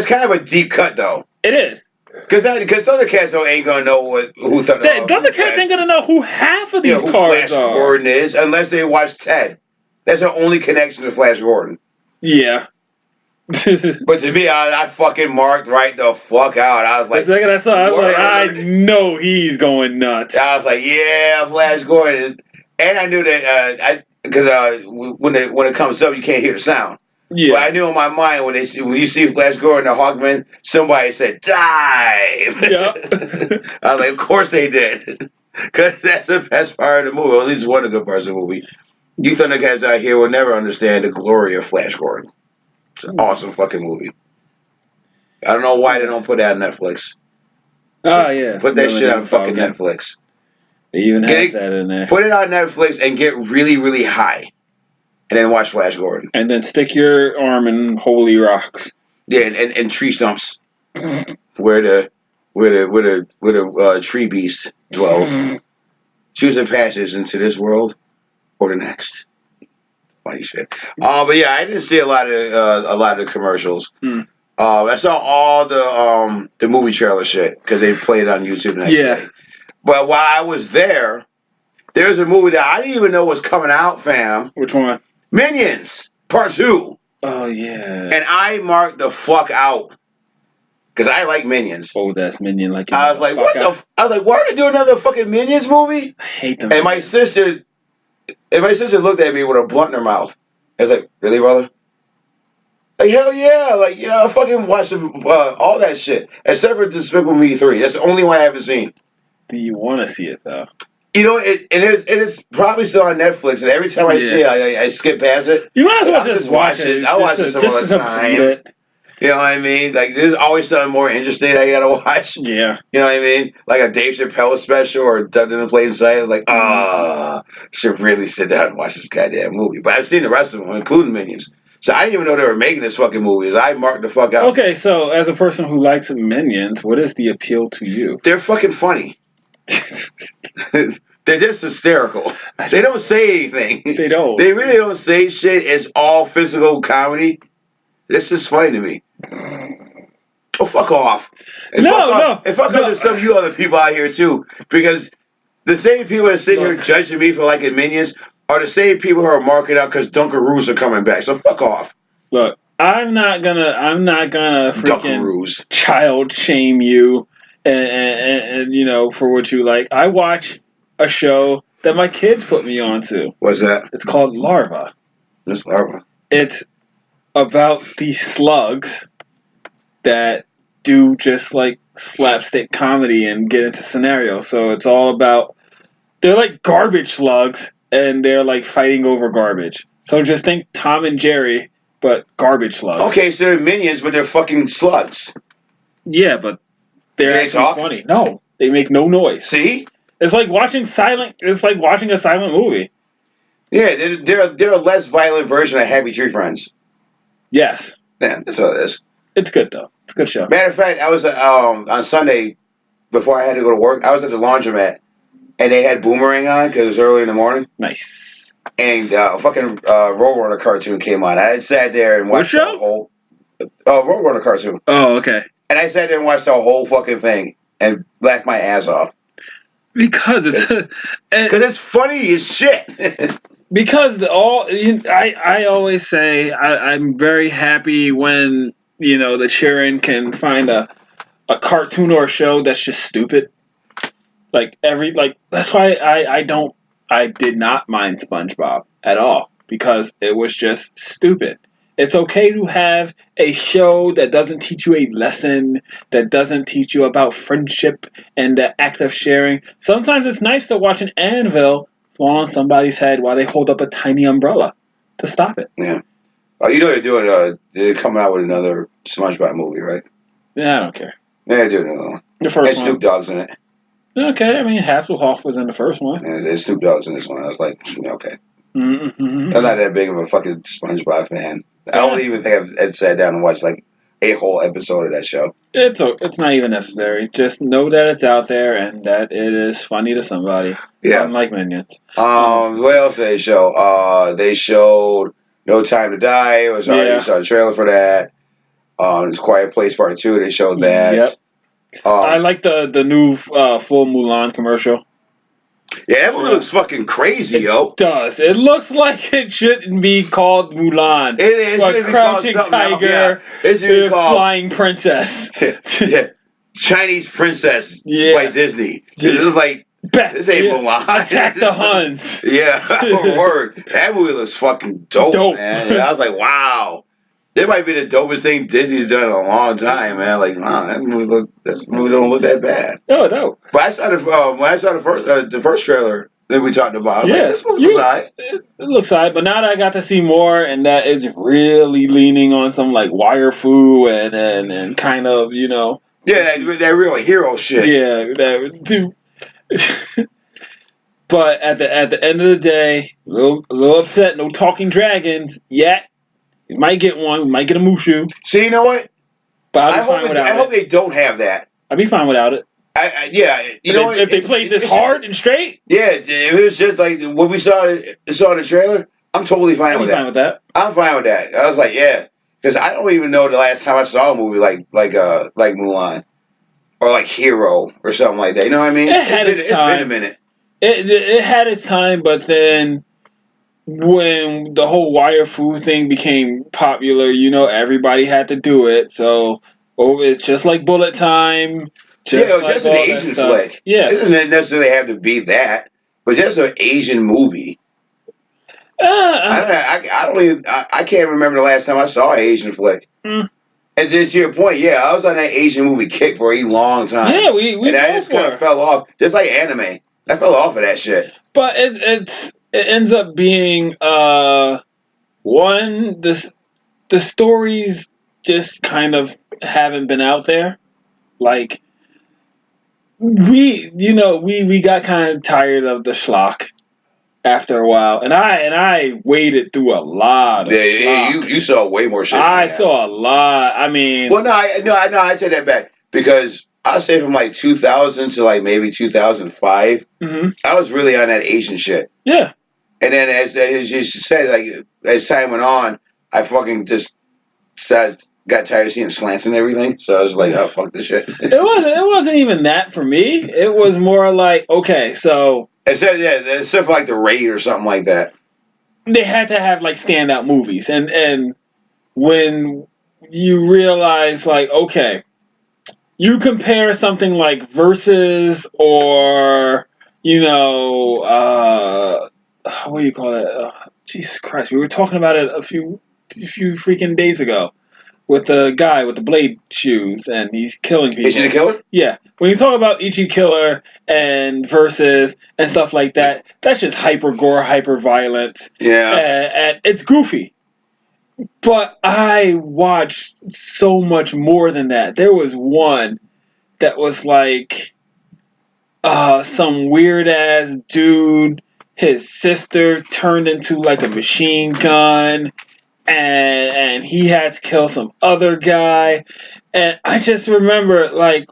kind of a deep cut though. It is. Because Thundercats ain't gonna know who Thundercats ain't gonna know who half of these cars Flash are. Gordon is unless they watch Ted. That's the only connection to Flash Gordon. Yeah. But to me, I fucking marked right the fuck out. I was like, the second I saw it, I was like, I know he's going nuts. I was like, yeah, Flash Gordon. And I knew that because when it comes up, you can't hear the sound. Yeah. But I knew in my mind when you see Flash Gordon, the Hawkman, somebody said dive. Yep. I was like, of course they did, because that's the best part of the movie. Or at least one of the good parts of the movie. You Thundercats out here will never understand the glory of Flash Gordon. It's an awesome fucking movie. I don't know why they don't put that on Netflix. Oh yeah. Put that shit on fucking Netflix. They even have that in there. Put it on Netflix and get really, really high. And then watch Flash Gordon. And then stick your arm in holy rocks. Yeah, and tree stumps. where the tree beast dwells. Choose a passage into this world or the next. Funny shit. But yeah, I didn't see a lot of the commercials. Hmm. I saw all the movie trailer shit because they played it on YouTube the next day. But while I was there, there's a movie that I didn't even know was coming out, fam. Which one? Minions Part 2. Oh yeah. And I marked the fuck out because I like Minions. Oh, that's Minion like. I was like, what the? I was like, why are they doing another fucking Minions movie? I hate them. And my sister looked at me with a blunt in her mouth. I was like, really, brother? Like, hell yeah. Like, yeah, I fucking watched all that shit. Except for Despicable Me 3. That's the only one I haven't seen. Do you want to see it, though? You know, it is probably still on Netflix, and every time I see it, I skip past it. You might as well just watch it. I'll watch it some other time. You know what I mean? Like, there's always something more interesting I gotta watch. Yeah. You know what I mean? Like a Dave Chappelle special or Ducked in Plain Sight. Like, should really sit down and watch this goddamn movie. But I've seen the rest of them, including Minions. So I didn't even know they were making this fucking movie. I marked the fuck out. Okay, so as a person who likes Minions, what is the appeal to you? They're fucking funny. They're just hysterical. They don't say anything. They don't. They really don't say shit. It's all physical comedy. This is funny to me. Oh, fuck off. And fuck off to some of you other people out here, too. Because the same people that sit here judging me for liking Minions are the same people who are marking out because Dunkaroos are coming back. So fuck off. Look, I'm not gonna freaking Dunkaroos. child shame you and you know, for what you like. I watch a show that my kids put me onto. What's that? It's called Larva. What's Larva? It's about these slugs that do just like slapstick comedy and get into scenarios. So it's all about, they're like garbage slugs and they're like fighting over garbage. So just think Tom and Jerry, but garbage slugs. Okay, so they're Minions, but they're fucking slugs. Yeah, but they're actually funny. No, they make no noise. See? It's like watching a silent movie. Yeah, they're a less violent version of Happy Tree Friends. Yes. Yeah, that's all it is. It's good though. It's a good show. Matter of fact, I was on Sunday before I had to go to work. I was at the laundromat and they had Boomerang on because it was early in the morning. Nice. And fucking Roadrunner cartoon came on. I sat there and watched the whole Roadrunner cartoon. Oh, okay. And I sat there and watched the whole fucking thing and laughed my ass off. Because it's funny as shit. Because I always say I'm very happy when, you know, the children can find a cartoon or a show that's just stupid. That's why I did not mind SpongeBob at all, because it was just stupid. It's okay to have a show that doesn't teach you a lesson, that doesn't teach you about friendship and the act of sharing. Sometimes it's nice to watch an anvil fall on somebody's head while they hold up a tiny umbrella to stop it. Yeah. Oh, you know they're doing they're coming out with another SpongeBob movie, right? Yeah, I don't care. Yeah, they're doing another one. The first one. Snoop Dogg's in it. Okay, I mean Hasselhoff was in the first one. Yeah, Snoop Dogg's in this one. I was like, okay. Mm-hmm. I'm not that big of a fucking SpongeBob fan. I don't even think I've sat down and watched like a whole episode of that show. It's not even necessary. Just know that it's out there and that it is funny to somebody. Yeah. Unlike Minions. What else did they show? They showed No Time to Die. I saw the trailer for that. It's Quiet Place Part 2. They showed that. Yep. I like the new full Mulan commercial. Yeah, that movie looks fucking crazy, yo. It does. It looks like it shouldn't be called Mulan. It is. Like Crouching Tiger, the Flying Princess. Yeah. Chinese Princess by Disney. This is like, this ain't Mulan. Attack the Huns. Yeah, word. That movie looks fucking dope. Man. And I was like, wow. That might be the dopest thing Disney's done in a long time, man. Like, wow, that movie don't look that bad. No. But I saw when I saw the first trailer that we talked about, I was like, this movie looks alright. It looks alright, but now that I got to see more, and that is really leaning on some like wire fu and kind of, you know. Yeah, that real hero shit. Yeah, but at the end of the day, a little upset. No talking dragons yet. We might get one. We might get a Mushu. See, you know what? But I hope they don't have that. I'd be fine without it. You know what? If they played this hard and straight. Yeah, if it was just like what we saw in the trailer, I'm totally fine I'd with be fine that. with that. I'm fine with that. I was like, yeah, because I don't even know the last time I saw a movie like Mulan or like Hero or something like that. You know what I mean? It had its It's been a time. minute. It had its time, but then when the whole wire food thing became popular, everybody had to do it. So, it's just like Bullet Time, Yeah, just like just an all that Asian stuff. flick. It Yeah. doesn't necessarily have to be that, but just an Asian movie. Uh, I don't even I can't remember the last time I saw an Asian flick. mm, And then to your point, yeah, I was on that Asian movie kick for a long time, yeah, we and I both just kind of were. fell off, just like anime. I fell off of that shit. But it ends up being one the stories just kind of haven't been out there. Like we got kind of tired of the schlock after a while, and I waded through a lot of Yeah, schlock. you saw way more shit than I I have. saw a lot. I mean, Well, no, I take that back because I'll say from like 2000 to like maybe 2005, hmm I was really on that Asian shit. yeah. And then as you said, like as time went on, I fucking just got tired of seeing slants and everything. So I was like, oh fuck this shit. It wasn't even that for me. It was more like, okay, so Except for like the raid or something like that. they had to have like standout movies, and when you realize like, okay, you compare something like Versus or what do you call it? Jesus Christ, we were talking about it a few freaking days ago with the guy with the blade shoes and he's killing Is she the people. killer? Yeah, when you talk about Ichi Killer and Versus and stuff like that, that's just hyper gore, hyper violence, Yeah. and it's goofy. But I watched so much more than that. There was one that was like some weird ass dude. His sister turned into like a machine gun, and he had to kill some other guy. And I just remember like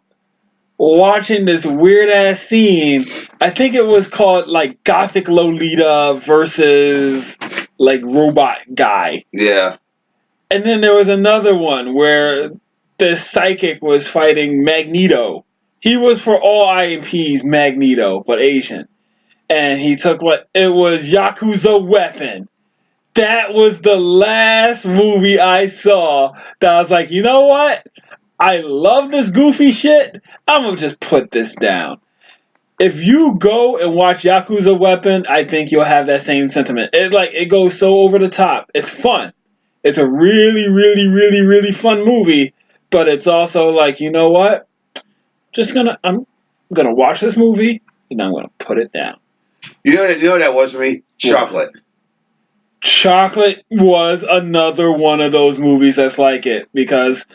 watching this weird ass scene. I think it was called like Gothic Lolita versus like robot guy. Yeah. And then there was another one where the psychic was fighting Magneto. He was for all IMPs Magneto, but Asian. And he took like it was Yakuza Weapon. That was the last movie I saw that I was like, you know what? I love this goofy shit. I'm gonna just put this down. If you go and watch Yakuza Weapon, I think you'll have that same sentiment. It goes so over the top. It's fun. It's a really, really, really, really fun movie, but it's also like, you know what? I'm gonna watch this movie and I'm gonna put it down. You know what that was for me? What? Chocolate. Chocolate was another one of those movies that's like it because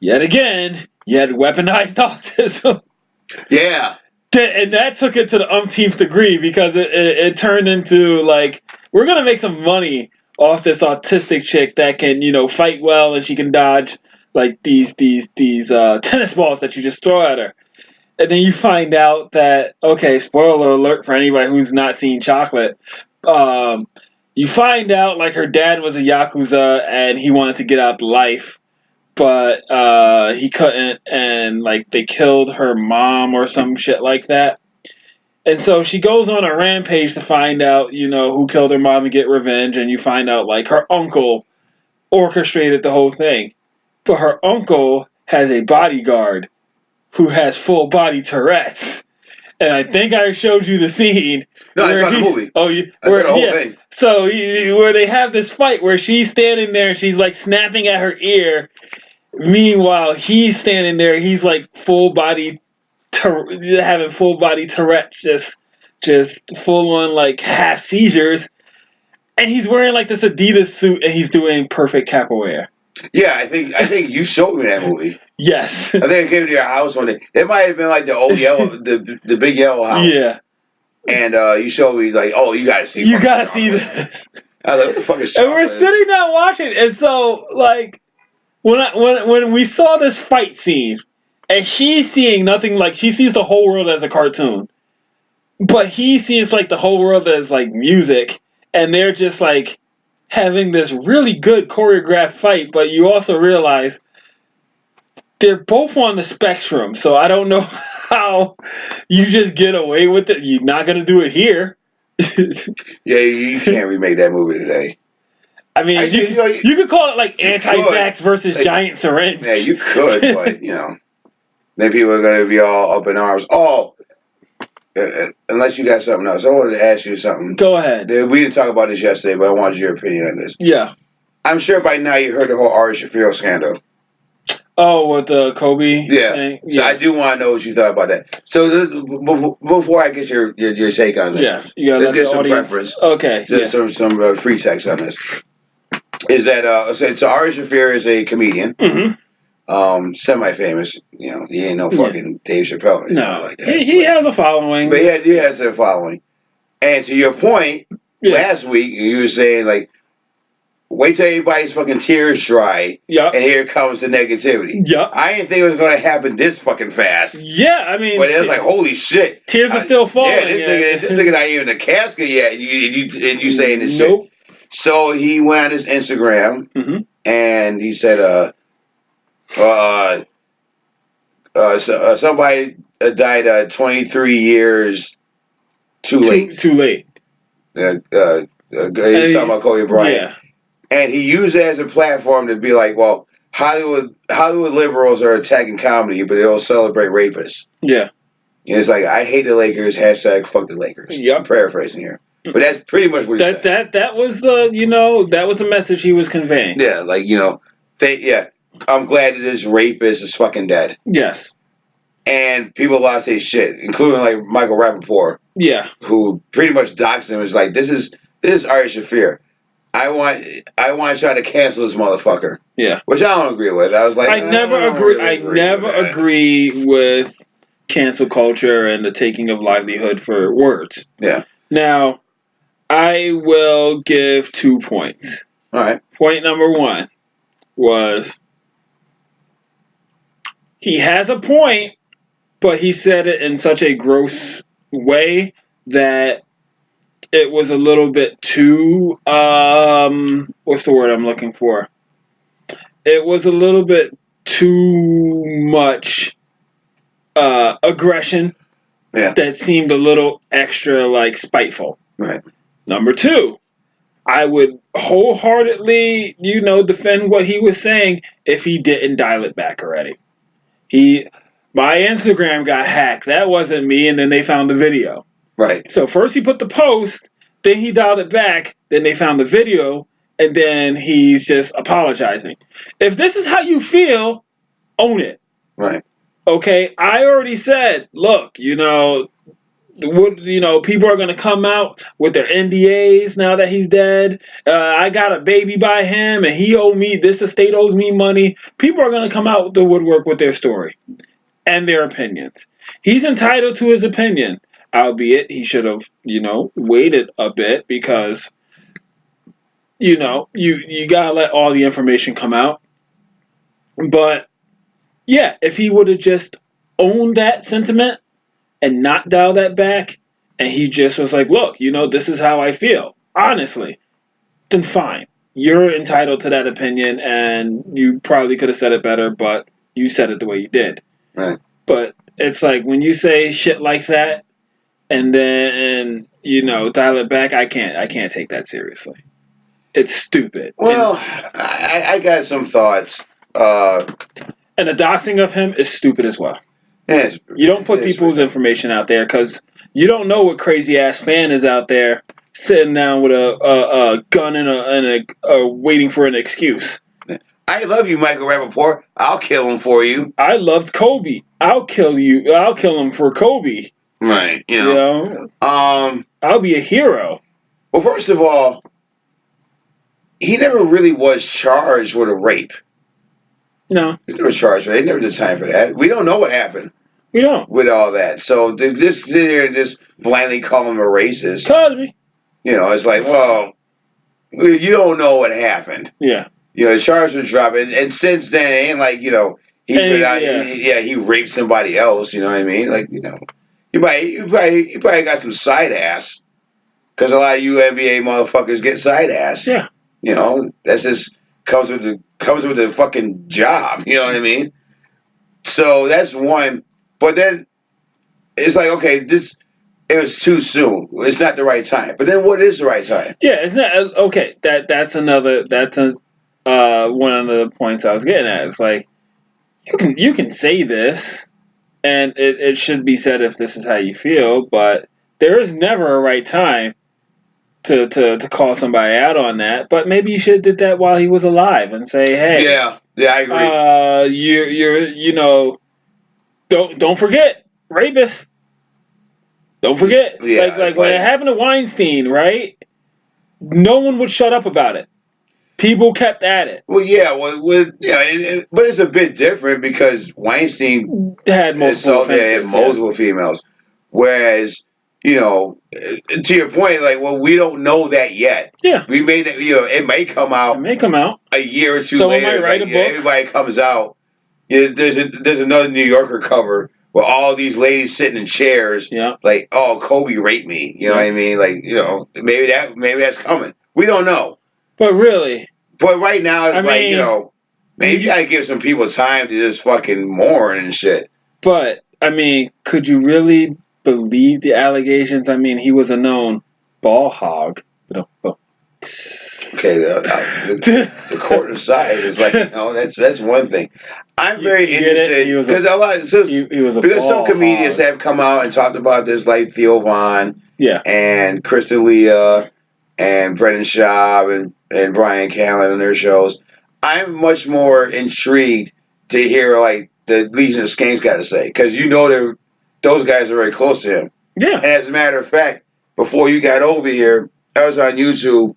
yet again, you had weaponized autism. Yeah. And that took it to the umpteenth degree because it turned into like we're gonna make some money off this autistic chick that can fight well and she can dodge like these tennis balls that you just throw at her. And then you find out that okay, spoiler alert for anybody who's not seen Chocolate. Um, you find out like her dad was a yakuza and he wanted to get out the life, but he couldn't, and like they killed her mom or some shit like that. And so she goes on a rampage to find out, who killed her mom and get revenge. And you find out like her uncle orchestrated the whole thing, but her uncle has a bodyguard who has full body Tourette's. And I think I showed you the scene No, I where saw the he's movie. oh you I saw where the whole yeah. thing. So where they have this fight where she's standing there and she's like snapping at her ear. Meanwhile, he's standing there. He's like full body, having full body Tourette's, just full on like half seizures, and he's wearing like this Adidas suit and he's doing perfect capoeira. Yeah, I think you showed me that movie. Yes. I think I came to your house one day. It might have been like the old yellow, the big yellow house. Yeah. And you showed me like, oh, you gotta see. You gotta see Chocolate. this. I was like, what the fuck is And we're chocolate? sitting there watching, and so like when we saw this fight scene, and she's seeing nothing like she sees the whole world as a cartoon. But he sees like the whole world as like music, and they're just like having this really good choreographed fight, but you also realize they're both on the spectrum, so I don't know how you just get away with it. You're not going to do it here. Yeah, you can't remake that movie today. I mean, Actually, you could call it like anti-vax versus giant syringe. Yeah, you could, but then people are going to be all up in arms. Unless you got something else. I wanted to ask you something. Go ahead. We didn't talk about this yesterday, but I wanted your opinion on this. Yeah. I'm sure by now you heard the whole Ari Shafeer scandal. Oh, with the Kobe thing? So I do want to know what you thought about that. So before I get your take on this, yes, let's get some preference. Okay. Some free text on this. Is that so Ari Shafeer is a comedian. Mm-hmm. Semi-famous. He ain't no fucking Dave Chappelle. No, like that. He has a following. But he has a following. And to your point, last week you were saying like, wait till everybody's fucking tears dry. Yep. And here comes the negativity. Yep. I didn't think it was going to happen this fucking fast. Yeah, I mean. But it was like, holy shit. Tears are still falling. Yeah, this nigga not even in the casket yet. And you saying this nope. shit. So he went on his Instagram and he said, somebody died 23 years too late. Too late. He's talking about Kobe Bryant. Yeah. And he used it as a platform to be like, well, Hollywood liberals are attacking comedy, but they'll celebrate rapists. Yeah. And it's like, I hate the Lakers, #fuck the Lakers. Yep. I'm paraphrasing here. But that's pretty much what he said. That was the message he was conveying. Yeah, like, I'm glad that this rapist is fucking dead. Yes. And people lost their shit, including like Michael Rappaport. Yeah. Who pretty much doxed him. Is like, this is Ari Shafeer. I want to try to cancel this motherfucker. Yeah. Which I don't agree with. I was like, I never agree with cancel culture and the taking of livelihood for words. Yeah. Now, I will give 2 points. All right. Point number 1 was he has a point, but he said it in such a gross way that it was a little bit too, what's the word I'm looking for? It was a little bit too much aggression that seemed a little extra, like, spiteful. Right. Number 2, I would wholeheartedly, defend what he was saying if he didn't dial it back already. My Instagram got hacked. That wasn't me, and then they found the video. Right. So first he put the post, then he dialed it back, then they found the video, and then he's just apologizing. If this is how you feel, own it. Right. Okay, I already said, look, people are going to come out with their NDAs now that he's dead. I got a baby by him, and this estate owes me money. People are going to come out with the woodwork with their story and their opinions. He's entitled to his opinion, albeit he should have, waited a bit because, you got to let all the information come out. But, yeah, if he would have just owned that sentiment and not dial that back, and he just was like, look, this is how I feel, honestly, then fine. You're entitled to that opinion, and you probably could have said it better, but you said it the way you did. Right. But it's like, when you say shit like that, and then, dial it back, I can't take that seriously. It's stupid. Well, I got some thoughts. And the doxing of him is stupid as well. Yes, you don't put people's information out there because you don't know what crazy ass fan is out there sitting down with a gun and a waiting for an excuse. I love you, Michael Rappaport. I'll kill him for you. I loved Kobe. I'll kill you. I'll kill him for Kobe. Right. I'll be a hero. Well, first of all, he never really was charged with a rape. No. He never charged with it. They never did time for that. We don't know what happened. We don't. With all that. So this sit here and just blindly call him a racist. Cosby. It's like, well, you don't know what happened. Yeah. The charge was dropped. And since then, it ain't like, he raped somebody else. You know what I mean? Like, he probably got some side ass. Because a lot of you NBA motherfuckers get side ass. Yeah. You know, that's just comes with the fucking job. You know what I mean? So that's one. But then it's like, okay, this it was too soon. It's not the right time. But then what is the right time? Yeah, it's not okay. That's another. That's a one of the points I was getting at. It's like you can say this, and it should be said if this is how you feel, but there is never a right time to call somebody out on that. But maybe you should have did that while he was alive and say, hey, Yeah, I agree. you know, don't forget rapists. Don't forget, Yeah, it's when it like, happened to Weinstein, right? No one would shut up about it. People kept at it. well, yeah, but it's a bit different because Weinstein Had multiple assaulted had offenses, yeah. multiple females, whereas to your point, like, well, we don't know that yet. Yeah. We may, it may come It out may come out. a year or two Someone later. might write Like, a book. everybody comes out. Yeah, there's another New Yorker cover where all these ladies sitting in chairs, Yeah. like, oh, Kobe raped me. You know what I mean? Like, maybe that's coming. We don't know. But really, But right now, it's I like, mean, man, you gotta give some people time to just fucking mourn and shit. but I mean, could you really believe the allegations? I mean, he was a known ball hog. Okay, the court aside is like, that's one thing. I'm very You get it? interested because He was a because some ball comedians hog. have come out and talked about this, like Theo Vaughn, Yeah. and Kristen Leah, and Brendan Schaub, and Brian Callen on their shows. I'm much more intrigued to hear like the Legion of Skanks got to say because those guys are very close to him. Yeah. And as a matter of fact, before you got over here, I was on YouTube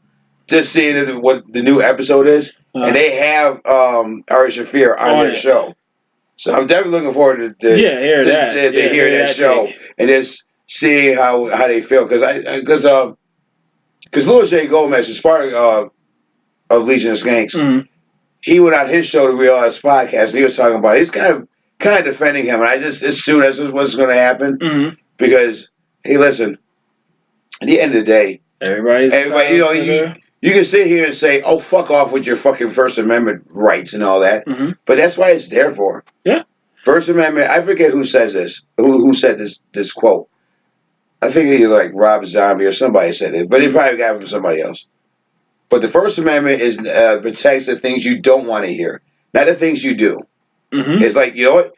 just seeing what the new episode is, and they have Ari Shafeer on their show. So I'm definitely looking forward to hear that. hear that show take. and just seeing how they feel because Louis J. Gomez is part of Legion of Skanks. Mm-hmm. He went on his show, the Real Ass Podcast, and he was talking about he's kind of defending him, and I just assume that's what's going to happen because hey, listen, at the end of the day, everybody, you can sit here and say, "Oh, fuck off with your fucking First Amendment rights and all that," but that's why it's there for. Yeah. First Amendment. I forget who says this. Who said this quote? I think either like Rob Zombie or somebody said it, but he probably got it from somebody else. But the First Amendment is protects the things you don't want to hear, not the things you do. It's like, you know what?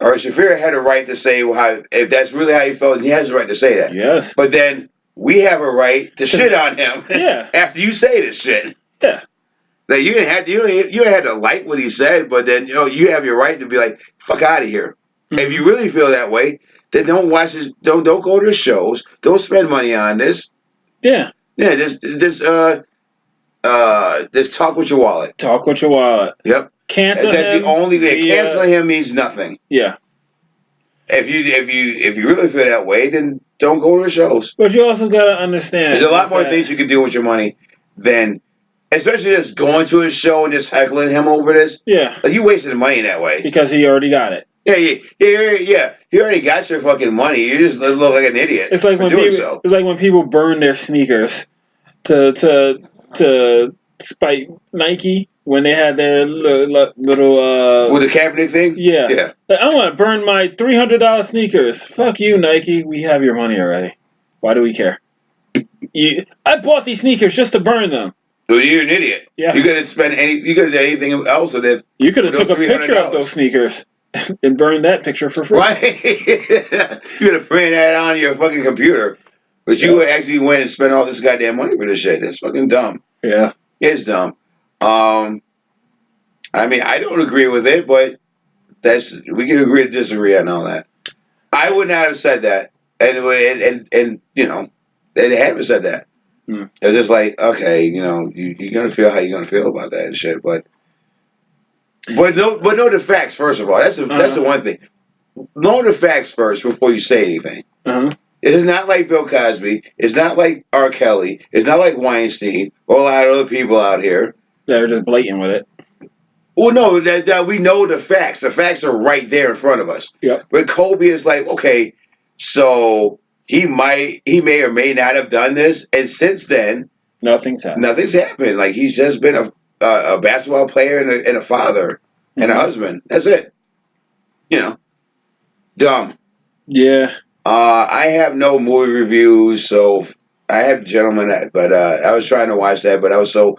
Or Shafir had a right to say if that's really how he felt, he has a right to say that. Yes. But then we have a right to shit on him. Yeah. After you say this shit. Yeah. Like you didn't have to like what he said, but then you have your right to be like, fuck out of here. If you really feel that way, then don't watch this. Don't go to the shows. Don't spend money on this. Yeah. Yeah. Just talk with your wallet. Talk with your wallet. Yep. Cancel That's him. the only thing. Canceling him means nothing. Yeah. If you really feel that way, then don't go to the shows. But you also gotta understand. There's a lot more things you can do with your money than, especially just going to his show and just heckling him over this. Yeah. Like, you wasted the money that way. Because he already got it. Yeah. You already got your fucking money. You just look like an idiot. It's like when people burn their sneakers to spite Nike when they had their little with the Kaepernick thing. Yeah. Like, I want to burn my $300 sneakers. Fuck you, Nike. We have your money already. Why do we care? I bought these sneakers just to burn them. So you're an idiot. Yeah. You could have spent you could have done anything else with it. You could have took a picture of those sneakers and burned that picture for free. Right. You could have printed that on your fucking computer. But you actually went and spent all this goddamn money for this shit. That's fucking dumb. Yeah. It's dumb. I mean, I don't agree with it, but we can agree to disagree on all that. I would not have said that. And they haven't said that. It's just like, okay, you're gonna feel how you're gonna feel about that and shit, but know the facts first of all. That's the one thing. Know the facts first before you say anything. It's not like Bill Cosby. It's not like R. Kelly. It's not like Weinstein or a lot of other people out here. They're just blatant with it. Well, no, that we know the facts. The facts are right there in front of us. Yep. But Kobe is like, okay, so he may or may not have done this, and since then, Nothing's happened. Nothing's happened. Like he's just been a basketball player and a father and a husband. That's it. You know, dumb. Yeah. I have no movie reviews, so I have Gentleman, but I was trying to watch that, but I was so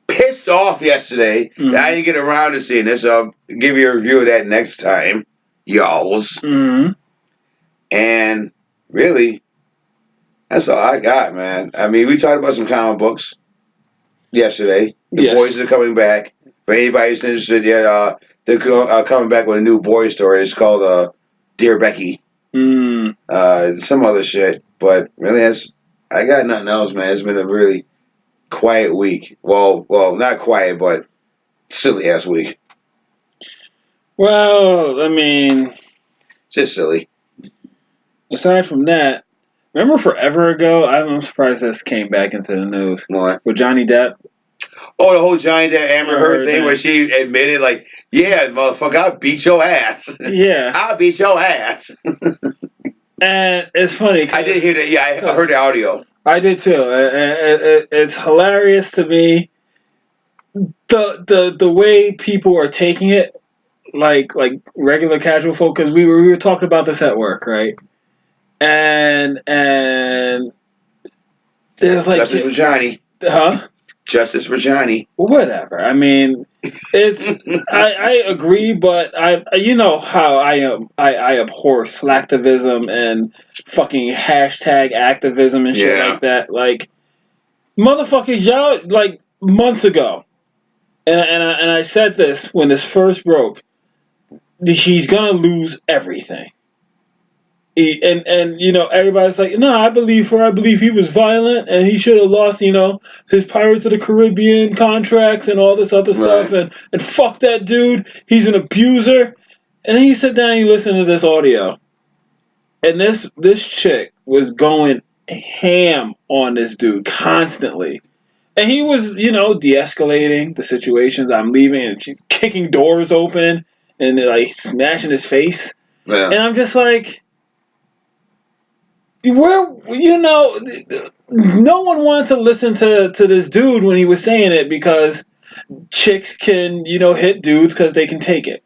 pissed off yesterday that I didn't get around to seeing this. So I'll give you a review of that next time, y'alls. And really, that's all I got, man. I mean, we talked about some comic books yesterday. The boys are coming back. For anybody who's interested, yeah, they're coming back with a new boy story. It's called Dear Becky. Some other shit, but really, I got nothing else, man. It's been a really quiet week. Well, not quiet, but silly ass week. Well, I mean, just silly. Aside from that, remember forever ago? I'm surprised this came back into the news. What? With Johnny Depp. Oh, the whole Johnny Depp Amber Heard thing where she admitted, like, yeah, motherfucker, I'll beat your ass. Yeah. I'll beat your ass. And it's funny. I did hear that. Yeah, I heard the audio. I did too. It's hilarious to me. The way people are taking it, like regular casual folk, because we were talking about this at work, right? And there's like Justice for Johnny. Huh? Justice for Johnny. Whatever. I mean, it's I agree, but you know how I abhor slacktivism and fucking hashtag activism and shit like that. Like motherfuckers, y'all, like months ago, and I said this when this first broke. He's gonna lose everything. And you know, everybody's like, no, I believe he was violent and he should have lost, you know, his Pirates of the Caribbean contracts and all this other stuff, and fuck that dude, he's an abuser. And then you sit down and you listen to this audio, and this chick was going ham on this dude constantly, and he was, you know, de-escalating the situations. I'm leaving, and she's kicking doors open and like smashing his face, and I'm just like, where, you know, no one wanted to listen to this dude when he was saying it because chicks can, you know, hit dudes because they can take it.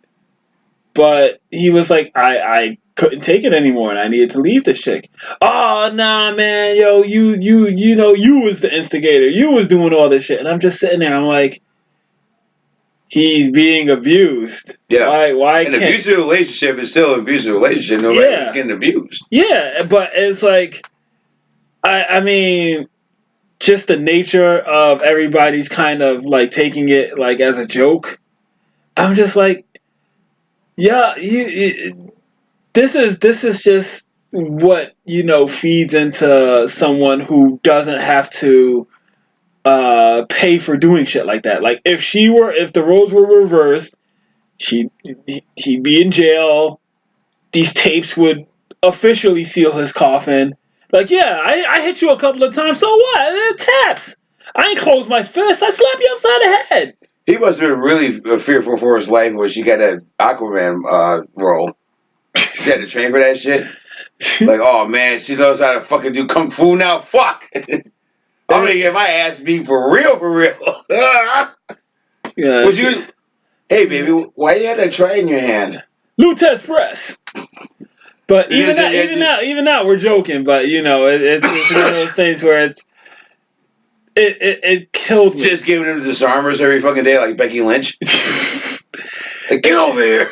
But he was like, I couldn't take it anymore and I needed to leave this chick. Oh, nah, man, yo, you know, you was the instigator. You was doing all this shit. And I'm just sitting there, I'm like, he's being abused. Yeah. Why an abusive relationship is still an abusive relationship, no matter who's getting abused. Yeah, but it's like, I mean, just the nature of everybody's kind of like taking it like as a joke. I'm just like, yeah, this is just what, you know, feeds into someone who doesn't have to pay for doing shit like that. Like if the roles were reversed, he'd be in jail. These tapes would officially seal his coffin. Like, yeah, I hit you a couple of times, so what? They're taps. I ain't closed my fist. I slapped you upside the head. He must have been really fearful for his life when she got that Aquaman role. She had to train for that shit. Like, oh man, she knows how to fucking do kung fu now. Fuck. I'm gonna get my ass beat for real, for real. Was you? Hey, baby, why you had that tray in your hand? Lutez press. But even now, we're joking. But you know, it's one of those things where it killed me. Just giving him disarmers every fucking day, like Becky Lynch. Like, get over here!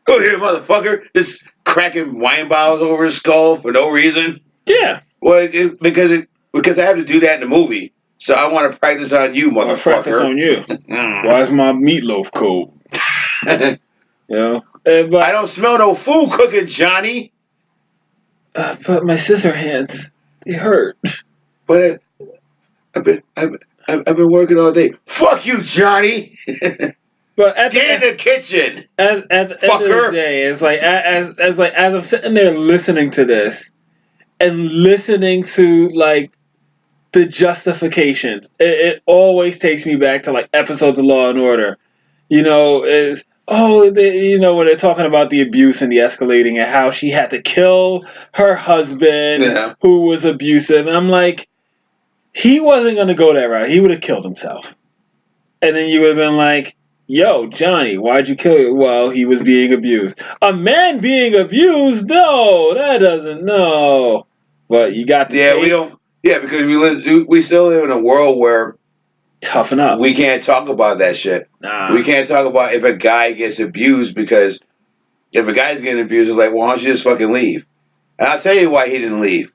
Go here, motherfucker! Just cracking wine bottles over his skull for no reason. Yeah. Well, because I have to do that in the movie, so I want to practice on you, motherfucker. Practice on you. Why is my meatloaf cold? Yeah. But I don't smell no food cooking, Johnny. But my scissor hands, they hurt. But I've been working all day. Fuck you, Johnny. But get in the kitchen. At the end of the day, it's like as I'm sitting there listening to this and listening to like the justifications, it always takes me back to like episodes of Law and Order. You know, you know, when they're talking about the abuse and the escalating and how she had to kill her husband who was abusive. And I'm like, he wasn't going to go that route. He would have killed himself. And then you would have been like, yo, Johnny, why'd you kill you? Well, he was being abused. A man being abused? No, that doesn't, no. But you got the Yeah, we tape. don't. Yeah, because we still live in a world where Toughen up. we can't talk about that shit. Nah. We can't talk about if a guy gets abused, because if a guy's getting abused, it's like, well, why don't you just fucking leave? And I'll tell you why he didn't leave.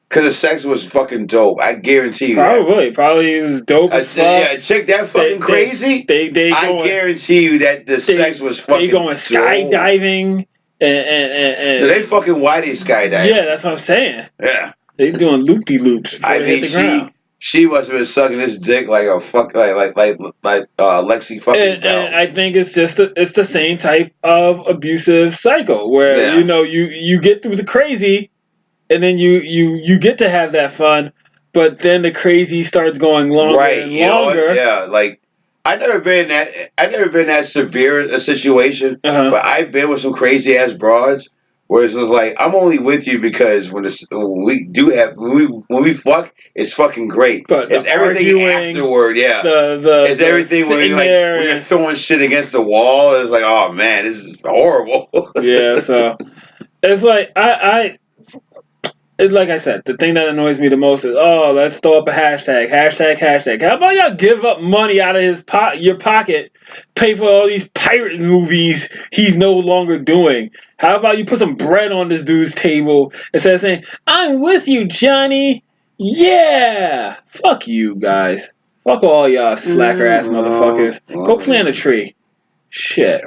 Because the sex was fucking dope. I guarantee you Probably. Probably was dope as fuck. Yeah, a chick that fucking crazy, I guarantee you that the sex was fucking They going dope. skydiving and No, they fucking whitey skydiving. Yeah, that's what I'm saying. Yeah. They doing loop-de-loops before they hit the ground. She must have been sucking his dick like a fuck, like Lexi fucking Bell. And I think it's just it's the same type of abusive cycle where you get through the crazy, and then you get to have that fun, but then the crazy starts going longer and longer. Yeah, like I've never been that severe a situation, but I've been with some crazy ass broads. Whereas it's like, I'm only with you because when we fuck, it's fucking great. But it's everything afterward, yeah. It's everything when you're throwing shit against the wall. It's like, oh man, this is horrible. Yeah, so it's like like I said, the thing that annoys me the most is, oh, let's throw up a hashtag. How about y'all give up money out of your pocket, pay for all these pirate movies he's no longer doing? How about you put some bread on this dude's table instead of saying, I'm with you, Johnny. Yeah. Fuck you guys. Fuck all y'all slacker ass motherfuckers. Go plant a tree. Shit.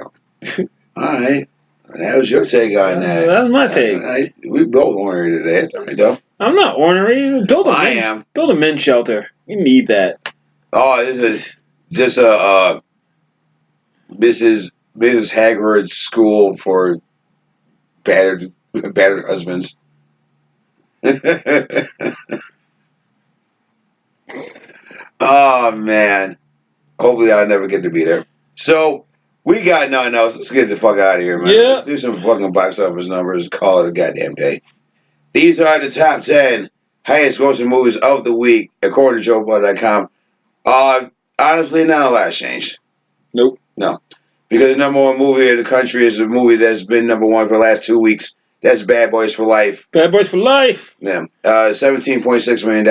Alright. That was your take on that. That was my take. We both ornery today. That's all right, though. I'm not ornery. Build a men's shelter. You need that. Oh, this is just a Mrs. Haggard's school for battered husbands. Oh man. Hopefully I'll never get to be there. So we got nothing else. Let's get the fuck out of here, man. Yeah. Let's do some fucking box office numbers. Call it a goddamn day. These are the top 10 highest grossing movies of the week, according to JoeButt.com. Honestly, not a lot's changed. Nope. No. Because the number one movie in the country is a movie that's been number one for the last 2 weeks. That's Bad Boys for Life. Bad Boys for Life. Yeah. $17.6 million.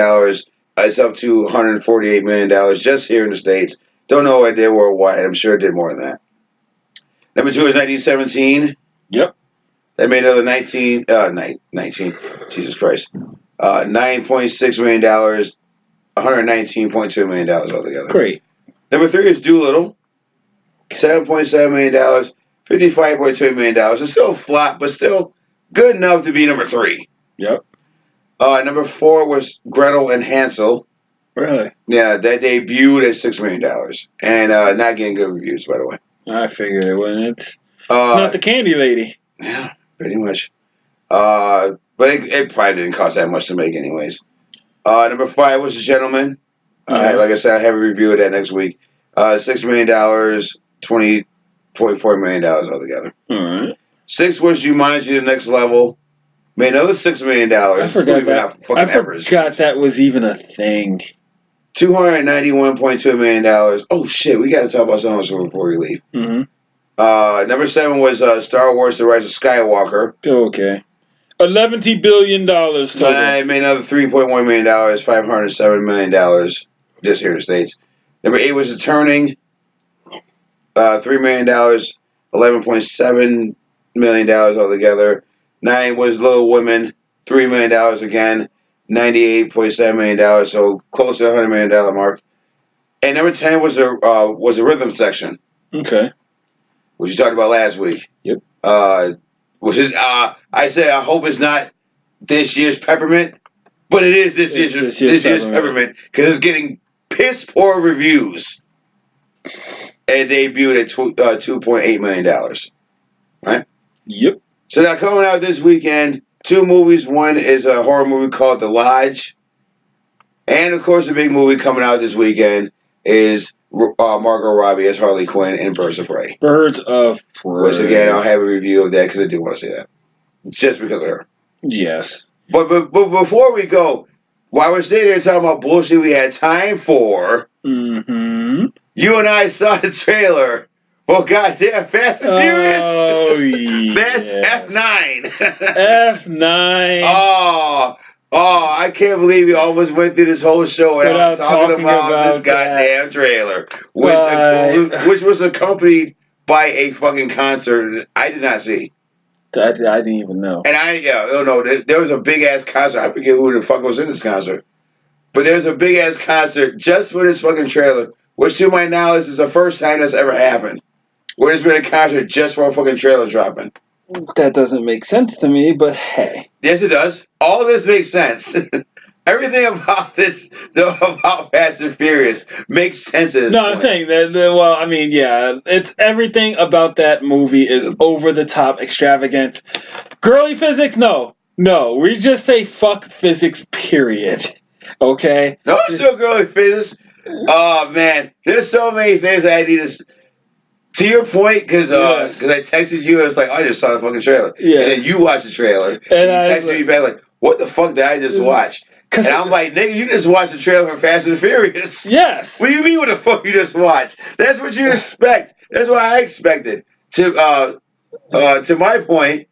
It's up to $148 million just here in the States. Don't know what it did worldwide. I'm sure it did more than that. Number 2 is 1917. Yep. They made another 19. Jesus Christ. $9.6 million. $119.2 million altogether. Great. Number 3 is Doolittle. $7.7 million. $55.2 million. It's still a flop, but still good enough to be number 3. Yep. Number 4 was Gretel and Hansel. Really? Yeah, that debuted at $6 million. And not getting good reviews, by the way. I figured it wasn't. It's not the candy lady. Yeah, pretty much. But it probably didn't cost that much to make anyways. Number 5 was The Gentleman. Like I said, I have a review of that next week. $6 million, $20.4 million altogether. All right. 6 was Jumanji The Next Level. Made another $6 million. I forgot that was even a thing. $291.2 million. Oh shit, we got to talk about something before we leave. Mm-hmm. Number 7 was Star Wars: The Rise of Skywalker. Okay. $11 billion total. It made another $3.1 million, $507 million just here in the States. Number 8 was The Turning. $3 million, $11.7 million altogether. 9 was Little Women. $3 million again. $98.7 million, so close to the $100 million mark. And number 10 was the rhythm section. Okay. Which you talked about last week. Yep. Which is I said I hope it's not this year's Peppermint, but it is this year's Peppermint because it's getting piss poor reviews. And debuted at $2.8 million. Right? Yep. So now coming out this weekend, 2 movies. One is a horror movie called The Lodge. And of course the big movie coming out this weekend is Margot Robbie as Harley Quinn in Birds of Prey. Birds of Prey. Which again, I'll have a review of that because I do want to see that. Just because of her. Yes. But before we go, while we're sitting there talking about bullshit we had time for, Mm-hmm. you and I saw the trailer. Well, goddamn, Fast and Furious. Oh yeah. F9. F9. I can't believe you almost went through this whole show without talking about this goddamn trailer, which was accompanied by a fucking concert I did not see. I didn't even know. And there was a big ass concert. I forget who the fuck was in this concert, but there's a big ass concert just for this fucking trailer, which to my knowledge is the first time that's ever happened, where there's been a concert just for a fucking trailer dropping. That doesn't make sense to me, but hey. Yes, it does. All this makes sense. Everything about about Fast and Furious makes sense at this point. I'm saying that. Well, I mean, yeah, it's everything about that movie is over the top, extravagant. Girly physics? No. We just say fuck physics. Period. Okay. No, it's still girly physics. Oh man, there's so many things I need to. To your point, because I texted you, I was like, I just saw the fucking trailer. Yeah. And then you watched the trailer. And you texted me back like, what the fuck did I just watch? And I'm like, nigga, you just watched the trailer for Fast and Furious. Yes. What do you mean what the fuck you just watched? That's what you expect. That's what I expected. To my point,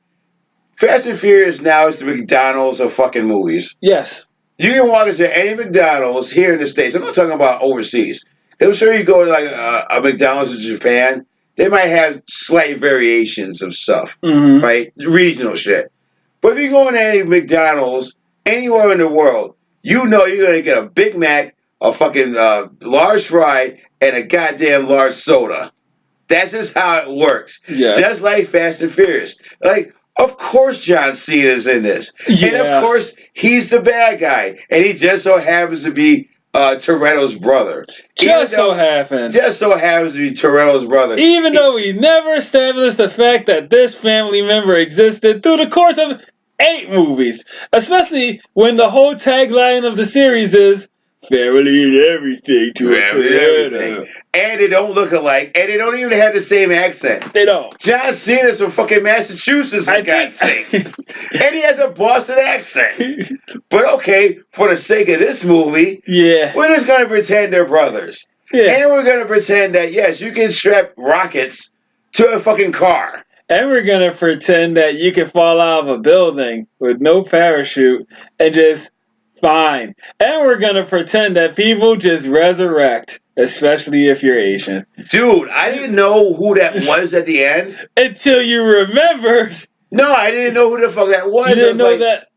Fast and Furious now is the McDonald's of fucking movies. Yes. You can walk into any McDonald's here in the States. I'm not talking about overseas. I'm sure you go to like a McDonald's in Japan, they might have slight variations of stuff, right? Regional shit. But if you go into any McDonald's anywhere in the world, you know you're going to get a Big Mac, a fucking large fry, and a goddamn large soda. That's just how it works. Yeah. Just like Fast and Furious. Like, of course John Cena's in this. Yeah. And of course he's the bad guy. And he just so happens to be Toretto's brother. Just so happens to be Toretto's brother. Even though we never established the fact that this family member existed through the course of 8 movies. Especially when the whole tagline of the series is family and everything to everything. And they don't look alike, and they don't even have the same accent. They don't. John Cena's from fucking Massachusetts, for God's sakes. And he has a Boston accent. But okay, for the sake of this movie, we're just going to pretend they're brothers. Yeah. And we're going to pretend that, yes, you can strap rockets to a fucking car. And we're going to pretend that you can fall out of a building with no parachute and just fine. And we're going to pretend that people just resurrect, especially if you're Asian. Dude, I didn't know who that was at the end. Until you remembered. No, I didn't know who the fuck that was. You didn't know that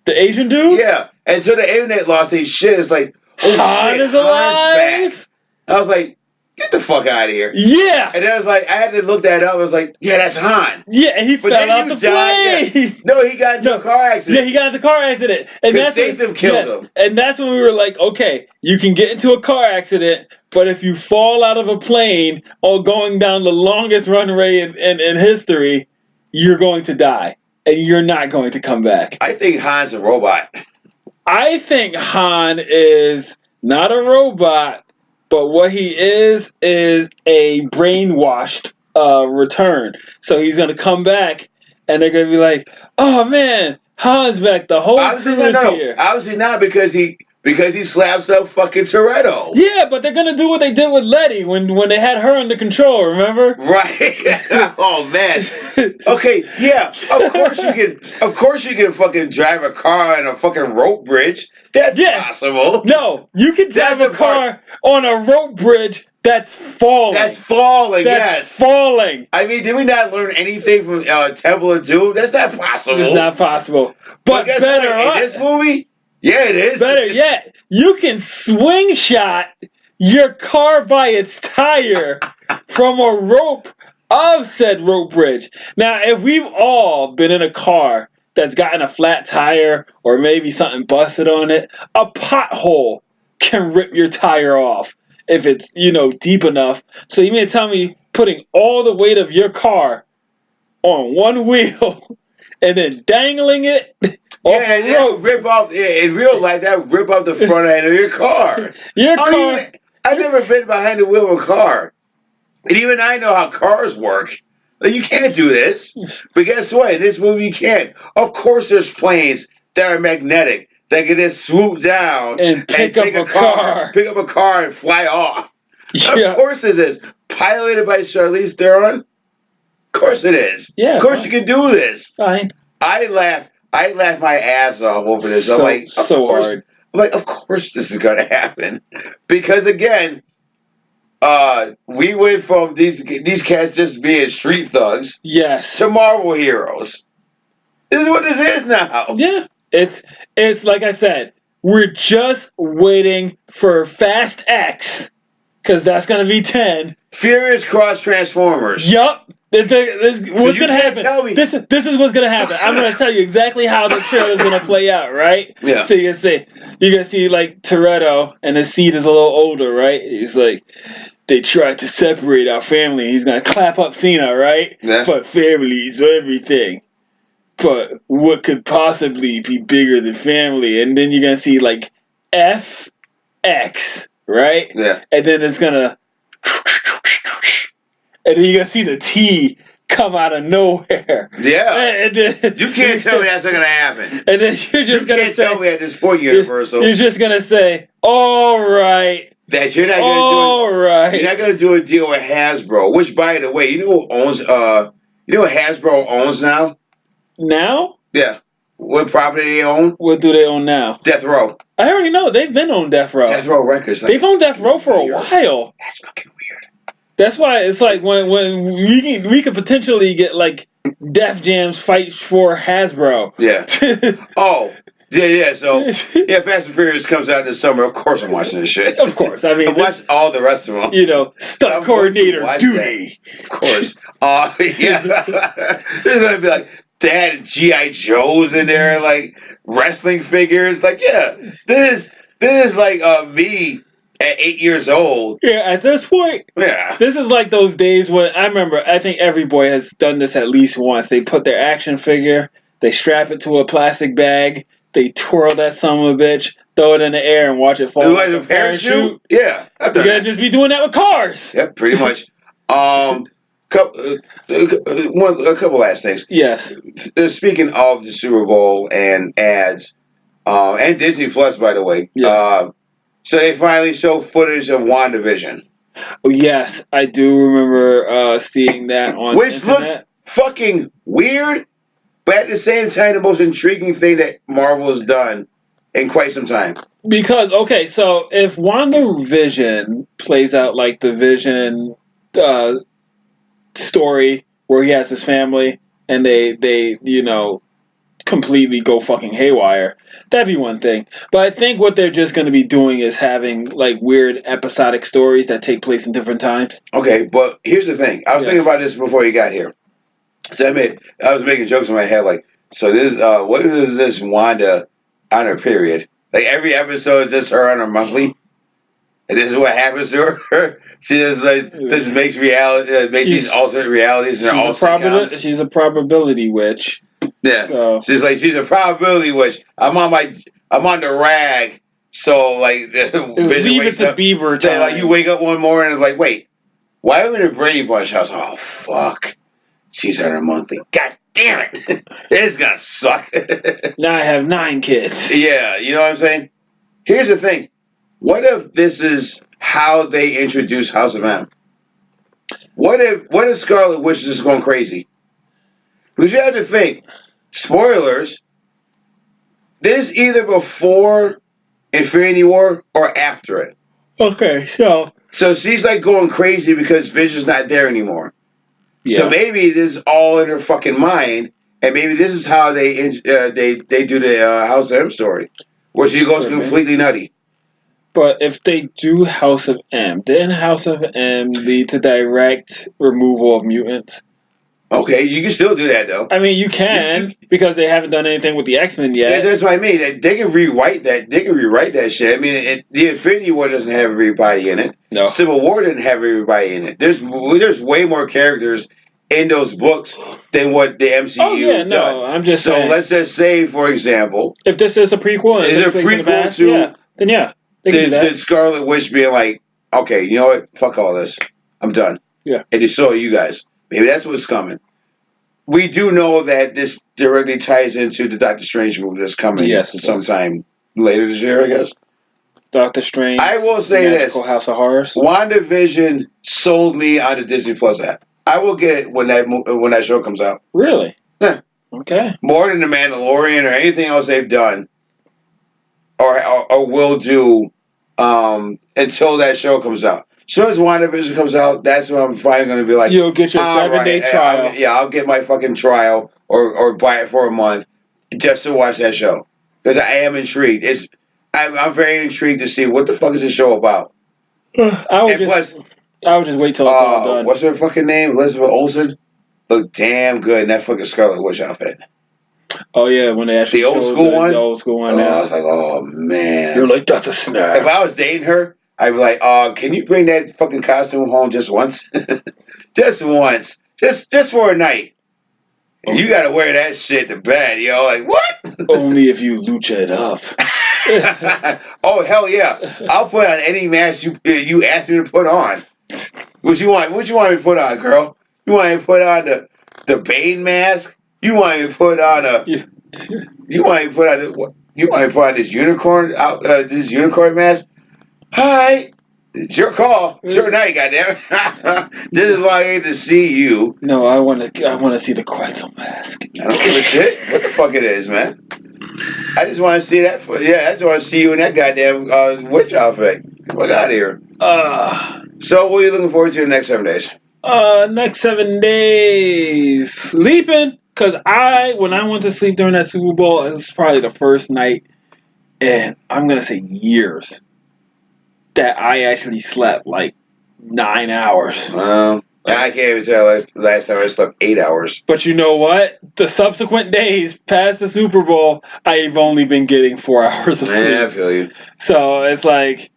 the Asian dude? Yeah. Until the internet lost their shit. It's like, oh Han shit, is alive? Back. I was like, get the fuck out of here. Yeah. And then I was like, I had to look that up. I was like, yeah, that's Han. Yeah, he fell out the plane. Yeah. No, he got into a car accident. Yeah, he got into a car accident. Because Statham killed him. And that's when we were like, okay, you can get into a car accident, but if you fall out of a plane or going down the longest runway in history, you're going to die. And you're not going to come back. I think Han's a robot. I think Han is not a robot. But what he is a brainwashed return. So he's going to come back, and they're going to be like, oh, man, Han's back. The whole crew is here. Obviously not, because he slaps up fucking Toretto. Yeah, but they're going to do what they did with Letty when they had her under control, remember? Right. Oh, man. Okay, yeah. Of course you can fucking drive a car on a fucking rope bridge. That's possible. No, you can drive a car on a rope bridge that's falling. That's falling, yes. Falling. I mean, did we not learn anything from Temple of Doom? That's not possible. It's not possible. But better in this movie, yeah, it is. Better yet, you can swing shot your car by its tire from a rope of said rope bridge. Now, if we've all been in a car that's gotten a flat tire or maybe something busted on it, a pothole can rip your tire off if it's, deep enough. So you mean to tell me putting all the weight of your car on one wheel and then dangling it off the rope. Rip off, in real life, that would rip off the front end of your car. I've never been behind the wheel of a car. And even I know how cars work. You can't do this. But guess what? In this movie, you can. Of course there's planes that are magnetic. that can just swoop down and pick take up a car. pick up a car and fly off. Yeah. Of course it is. Piloted by Charlize Theron. Of course it is. Yeah. Of course you can do this. Fine. I laughed my ass off over this. I'm like, of course. Hard. I'm like, of course this is gonna happen. Because again, we went from these cats just being street thugs Yes. to Marvel heroes. This is what this is now. Yeah. It's like I said, we're just waiting for Fast X, because that's gonna be 10. Furious Cross Transformers. Yup. What's gonna happen? Tell me. This is what's gonna happen. I'm gonna tell you exactly how the trailer's gonna play out, right? Yeah. So you're gonna see like Toretto, and his seed is a little older, right? He's like, they tried to separate our family. He's gonna clap up Cena, right? Yeah. But family's everything. But what could possibly be bigger than family? And then you're gonna see like FX, right? Yeah. And then it's gonna, and then you're gonna see the T come out of nowhere. Yeah. And then, you can't tell me that's not gonna happen. And then you're just gonna say, tell me at this point, Universal. You're just gonna say, all right. That you're not gonna do a deal with Hasbro. Which, by the way, you know who owns you know what Hasbro owns now? Now? Yeah. What property they own? What do they own now? Death Row. I already know. They've been on Death Row. Death Row Records. They've owned Death Row for a while. That's fucking weird. That's why it's like when we could potentially get like Def Jam's fight for Hasbro. Yeah. Oh. Yeah. So Fast and Furious comes out this summer. Of course, I'm watching this shit. Of course, I mean, I watched all the rest of them. You know, stunt coordinator duty. That. Of course. Yeah. This is gonna be like they had GI Joes in there, like wrestling figures. Like, yeah, this is like me at 8 years old. Yeah, at this point, yeah, this is like those days when I remember. I think every boy has done this at least once. They put their action figure, they strap it to a plastic bag, they twirl that son of a bitch, throw it in the air, and watch it fall. Like a parachute? Yeah, you gotta just be doing that with cars. Yep, pretty much. A couple last things. Yes. Speaking of the Super Bowl and ads, and Disney Plus, by the way. Yes. So they finally show footage of WandaVision. Oh, yes, I do remember seeing that on Which internet. looks fucking weird, but at the same time, the most intriguing thing that Marvel has done in quite some time. Because, okay, so if WandaVision plays out like the Vision story where he has his family and they completely go fucking haywire, that'd be one thing. But I think what they're just going to be doing is having like weird episodic stories that take place in different times. Okay, but here's the thing. I was thinking about this before you got here. So I was making jokes in my head like, so this what is this Wanda on her period? Like every episode is just her on her monthly? And this is what happens to her. She just makes reality, these alternate realities, and she's a probability witch. Yeah, so. She's a probability witch. I'm on the rag. So like, leave it to Beaver time. Like you wake up one morning and it's like, wait, why are we in a Brady Bunch house? Oh fuck, she's on her monthly. God damn it, it's gonna suck. Now I have 9 kids. Yeah, you know what I'm saying. Here's the thing. What if this is how they introduce House of M? What if Scarlet Witch is just going crazy? Because you have to think, spoilers, this is either before Infinity War or after it. Okay, so she's like going crazy because Vision's not there anymore. Yeah. So maybe this is all in her fucking mind, and maybe this is how they do the House of M story, where she goes completely nutty. But if they do House of M, didn't House of M lead to direct removal of mutants? Okay, you can still do that though. I mean, you can because they haven't done anything with the X-Men yet. That's what I mean. They can rewrite that. They can rewrite that shit. I mean, the Infinity War doesn't have everybody in it. No. Civil War didn't have everybody in it. There's way more characters in those books than what the MCU Oh yeah, no, I'm just saying. Let's just say, for example, if this is a prequel, then yeah. Did Scarlet Witch being like, okay, you know what? Fuck all this. I'm done. Yeah. And just so you guys. Maybe that's what's coming. We do know that this directly ties into the Doctor Strange movie that's coming sometime later this year, I guess. Doctor Strange. I will say Magical this: House of Horrors. WandaVision sold me on the Disney Plus app. I will get it when that show comes out. Really? Yeah. Okay. More than the Mandalorian or anything else they've done, or will do, until that show comes out. As soon as WandaVision comes out, that's when I'm finally going to be like, you'll get your 7-day trial. I'll get my fucking trial or buy it for a month just to watch that show because I am intrigued. I'm very intrigued to see what the fuck is this show about. I would just wait till it's all done. What's her fucking name? Elizabeth Olsen. Look damn good in that fucking Scarlet Witch outfit. Oh yeah, when they actually The old school one. The old school one. Oh, now. I was like, oh man. You're like Dr. Snap. If I was dating her, I'd be like, can you bring that fucking costume home just once? Just once. Just for a night. Okay. You gotta wear that shit to bed, yo. Like, what? Only if you lucha it up. Oh, hell yeah. I'll put on any mask you asked me to put on. What you want me to put on, girl? You want me to put on the Bane mask? You want me to put on you want me to put on this unicorn mask? Hi. It's your call. It's your night, goddammit. This is why I hate to see you. No, I want to see the Quetzal mask. I don't give a shit what the fuck it is, man. I just want to see that. I just want to see you in that goddamn witch outfit. Get out of here. So, what are you looking forward to in the next 7 days? Next 7 days, sleeping. Cause when I went to sleep during that Super Bowl, it was probably the first night, and I'm gonna say years, that I actually slept like 9 hours. I can't even tell last time I slept 8 hours. But you know what? The subsequent days past the Super Bowl, I've only been getting 4 hours of sleep. Yeah, I feel you. So it's like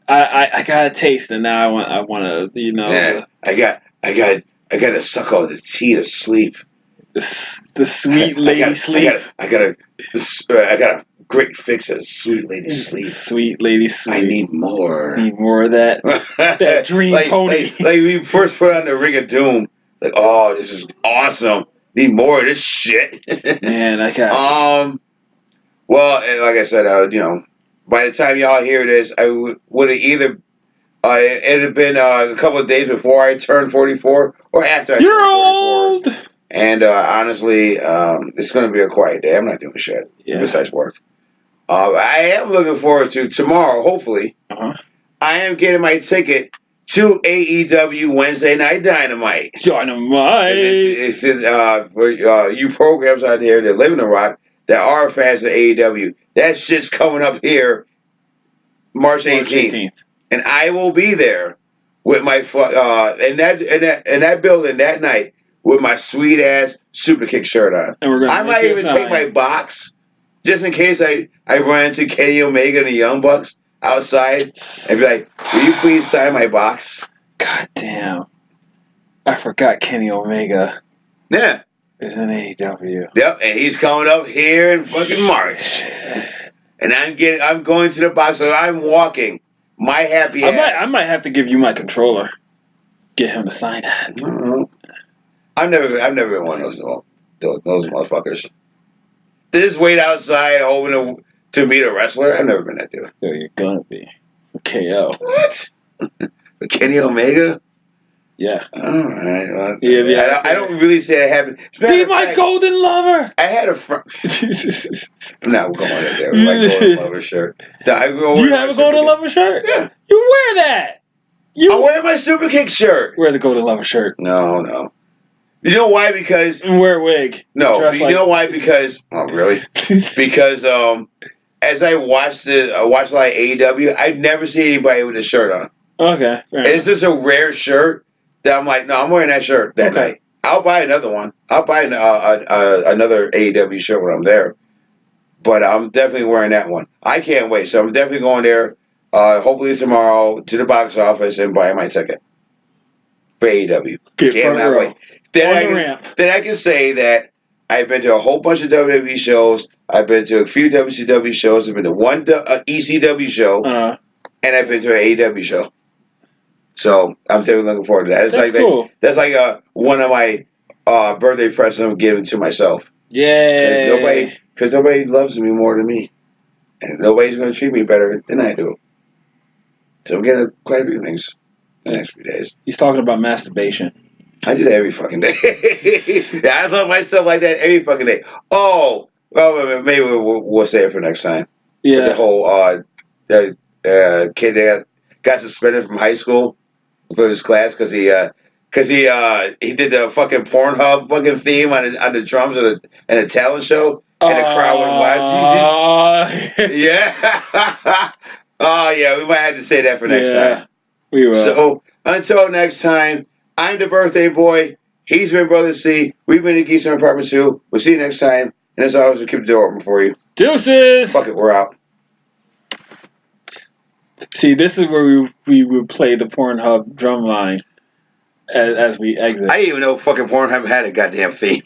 I got a taste, and now I want to, Yeah, I got to suck all the tea to sleep. The sweet lady sleep. I got a great fix of sweet lady sleep. Sweet lady sleep. I need more. Need more of that. That dream pony. Like we first put on the Ring of Doom. Like, oh, this is awesome. Need more of this shit. Man, I got. Well, and like I said, by the time y'all hear this, I would have either. It'd have been a couple of days before I turned 44 or after I turned 44. You're old! And honestly, it's going to be a quiet day. I'm not doing shit besides work. I am looking forward to tomorrow, hopefully. Uh-huh. I am getting my ticket to AEW Wednesday Night Dynamite. Dynamite! For you programs out there that live in the Rock that are fans of AEW, that shit's coming up here March 18th. And I will be there with my in that building that night with my sweet ass Super Kick shirt on. And I might even take my box just in case I run into Kenny Omega and the Young Bucks outside and be like, will you please sign my box? God damn. I forgot Kenny Omega. Yeah. Is in AEW. Yep, and he's coming up here in fucking March. And I'm going to the box, so I'm walking my happy ass. I might have to give you my controller. Get him to sign that. I don't know. I've never been one of those motherfuckers. They just wait outside hoping to meet a wrestler. I've never been that dude. Yo, you're gonna be. KO. What? Kenny Omega? Yeah. Alright. Well, yeah, I don't really say I haven't. Be my golden lover! I had a friend. I'm not going there with my golden lover shirt. You have a golden lover shirt? Yeah. You wear that! I'm wearing my Super Kick shirt. Wear the golden lover shirt. No. You know why? Because... And wear a wig. No, you know why? Because... Oh, really? Because, as I watched a lot of AEW, I've never seen anybody with a shirt on. Okay. It's just a rare shirt that I'm like, no, I'm wearing that shirt that night. I'll buy another one. I'll buy another AEW shirt when I'm there. But I'm definitely wearing that one. I can't wait. So I'm definitely going there, hopefully tomorrow, to the box office and buy my ticket for AEW. Cannot wait. Then I can say that I've been to a whole bunch of WWE shows. I've been to a few WCW shows. I've been to one ECW show. And I've been to an AEW show. So I'm definitely looking forward to that. That's cool. That's like one of my birthday presents I'm giving to myself. Yeah. Because nobody loves me more than me. And nobody's going to treat me better than I do. So I'm getting quite a few things the next few days. He's talking about masturbation. I do that every fucking day. Yeah, I love myself like that every fucking day. Oh, well, maybe we'll say it for next time. But the Yeah. whole kid that got suspended from high school for his class because he did the fucking Pornhub fucking theme on the drums of the talent show, and the crowd went wild. Yeah. Oh yeah, we might have to say that for next time. Yeah, we will. So until next time, I'm the birthday boy. He's been Brother C. We've been the Geeks From Apartment 2. We'll see you next time. And as always, we'll keep the door open for you. Deuces! Fuck it, we're out. See, this is where we would play the Pornhub drum line as we exit. I didn't even know fucking Pornhub had a goddamn theme.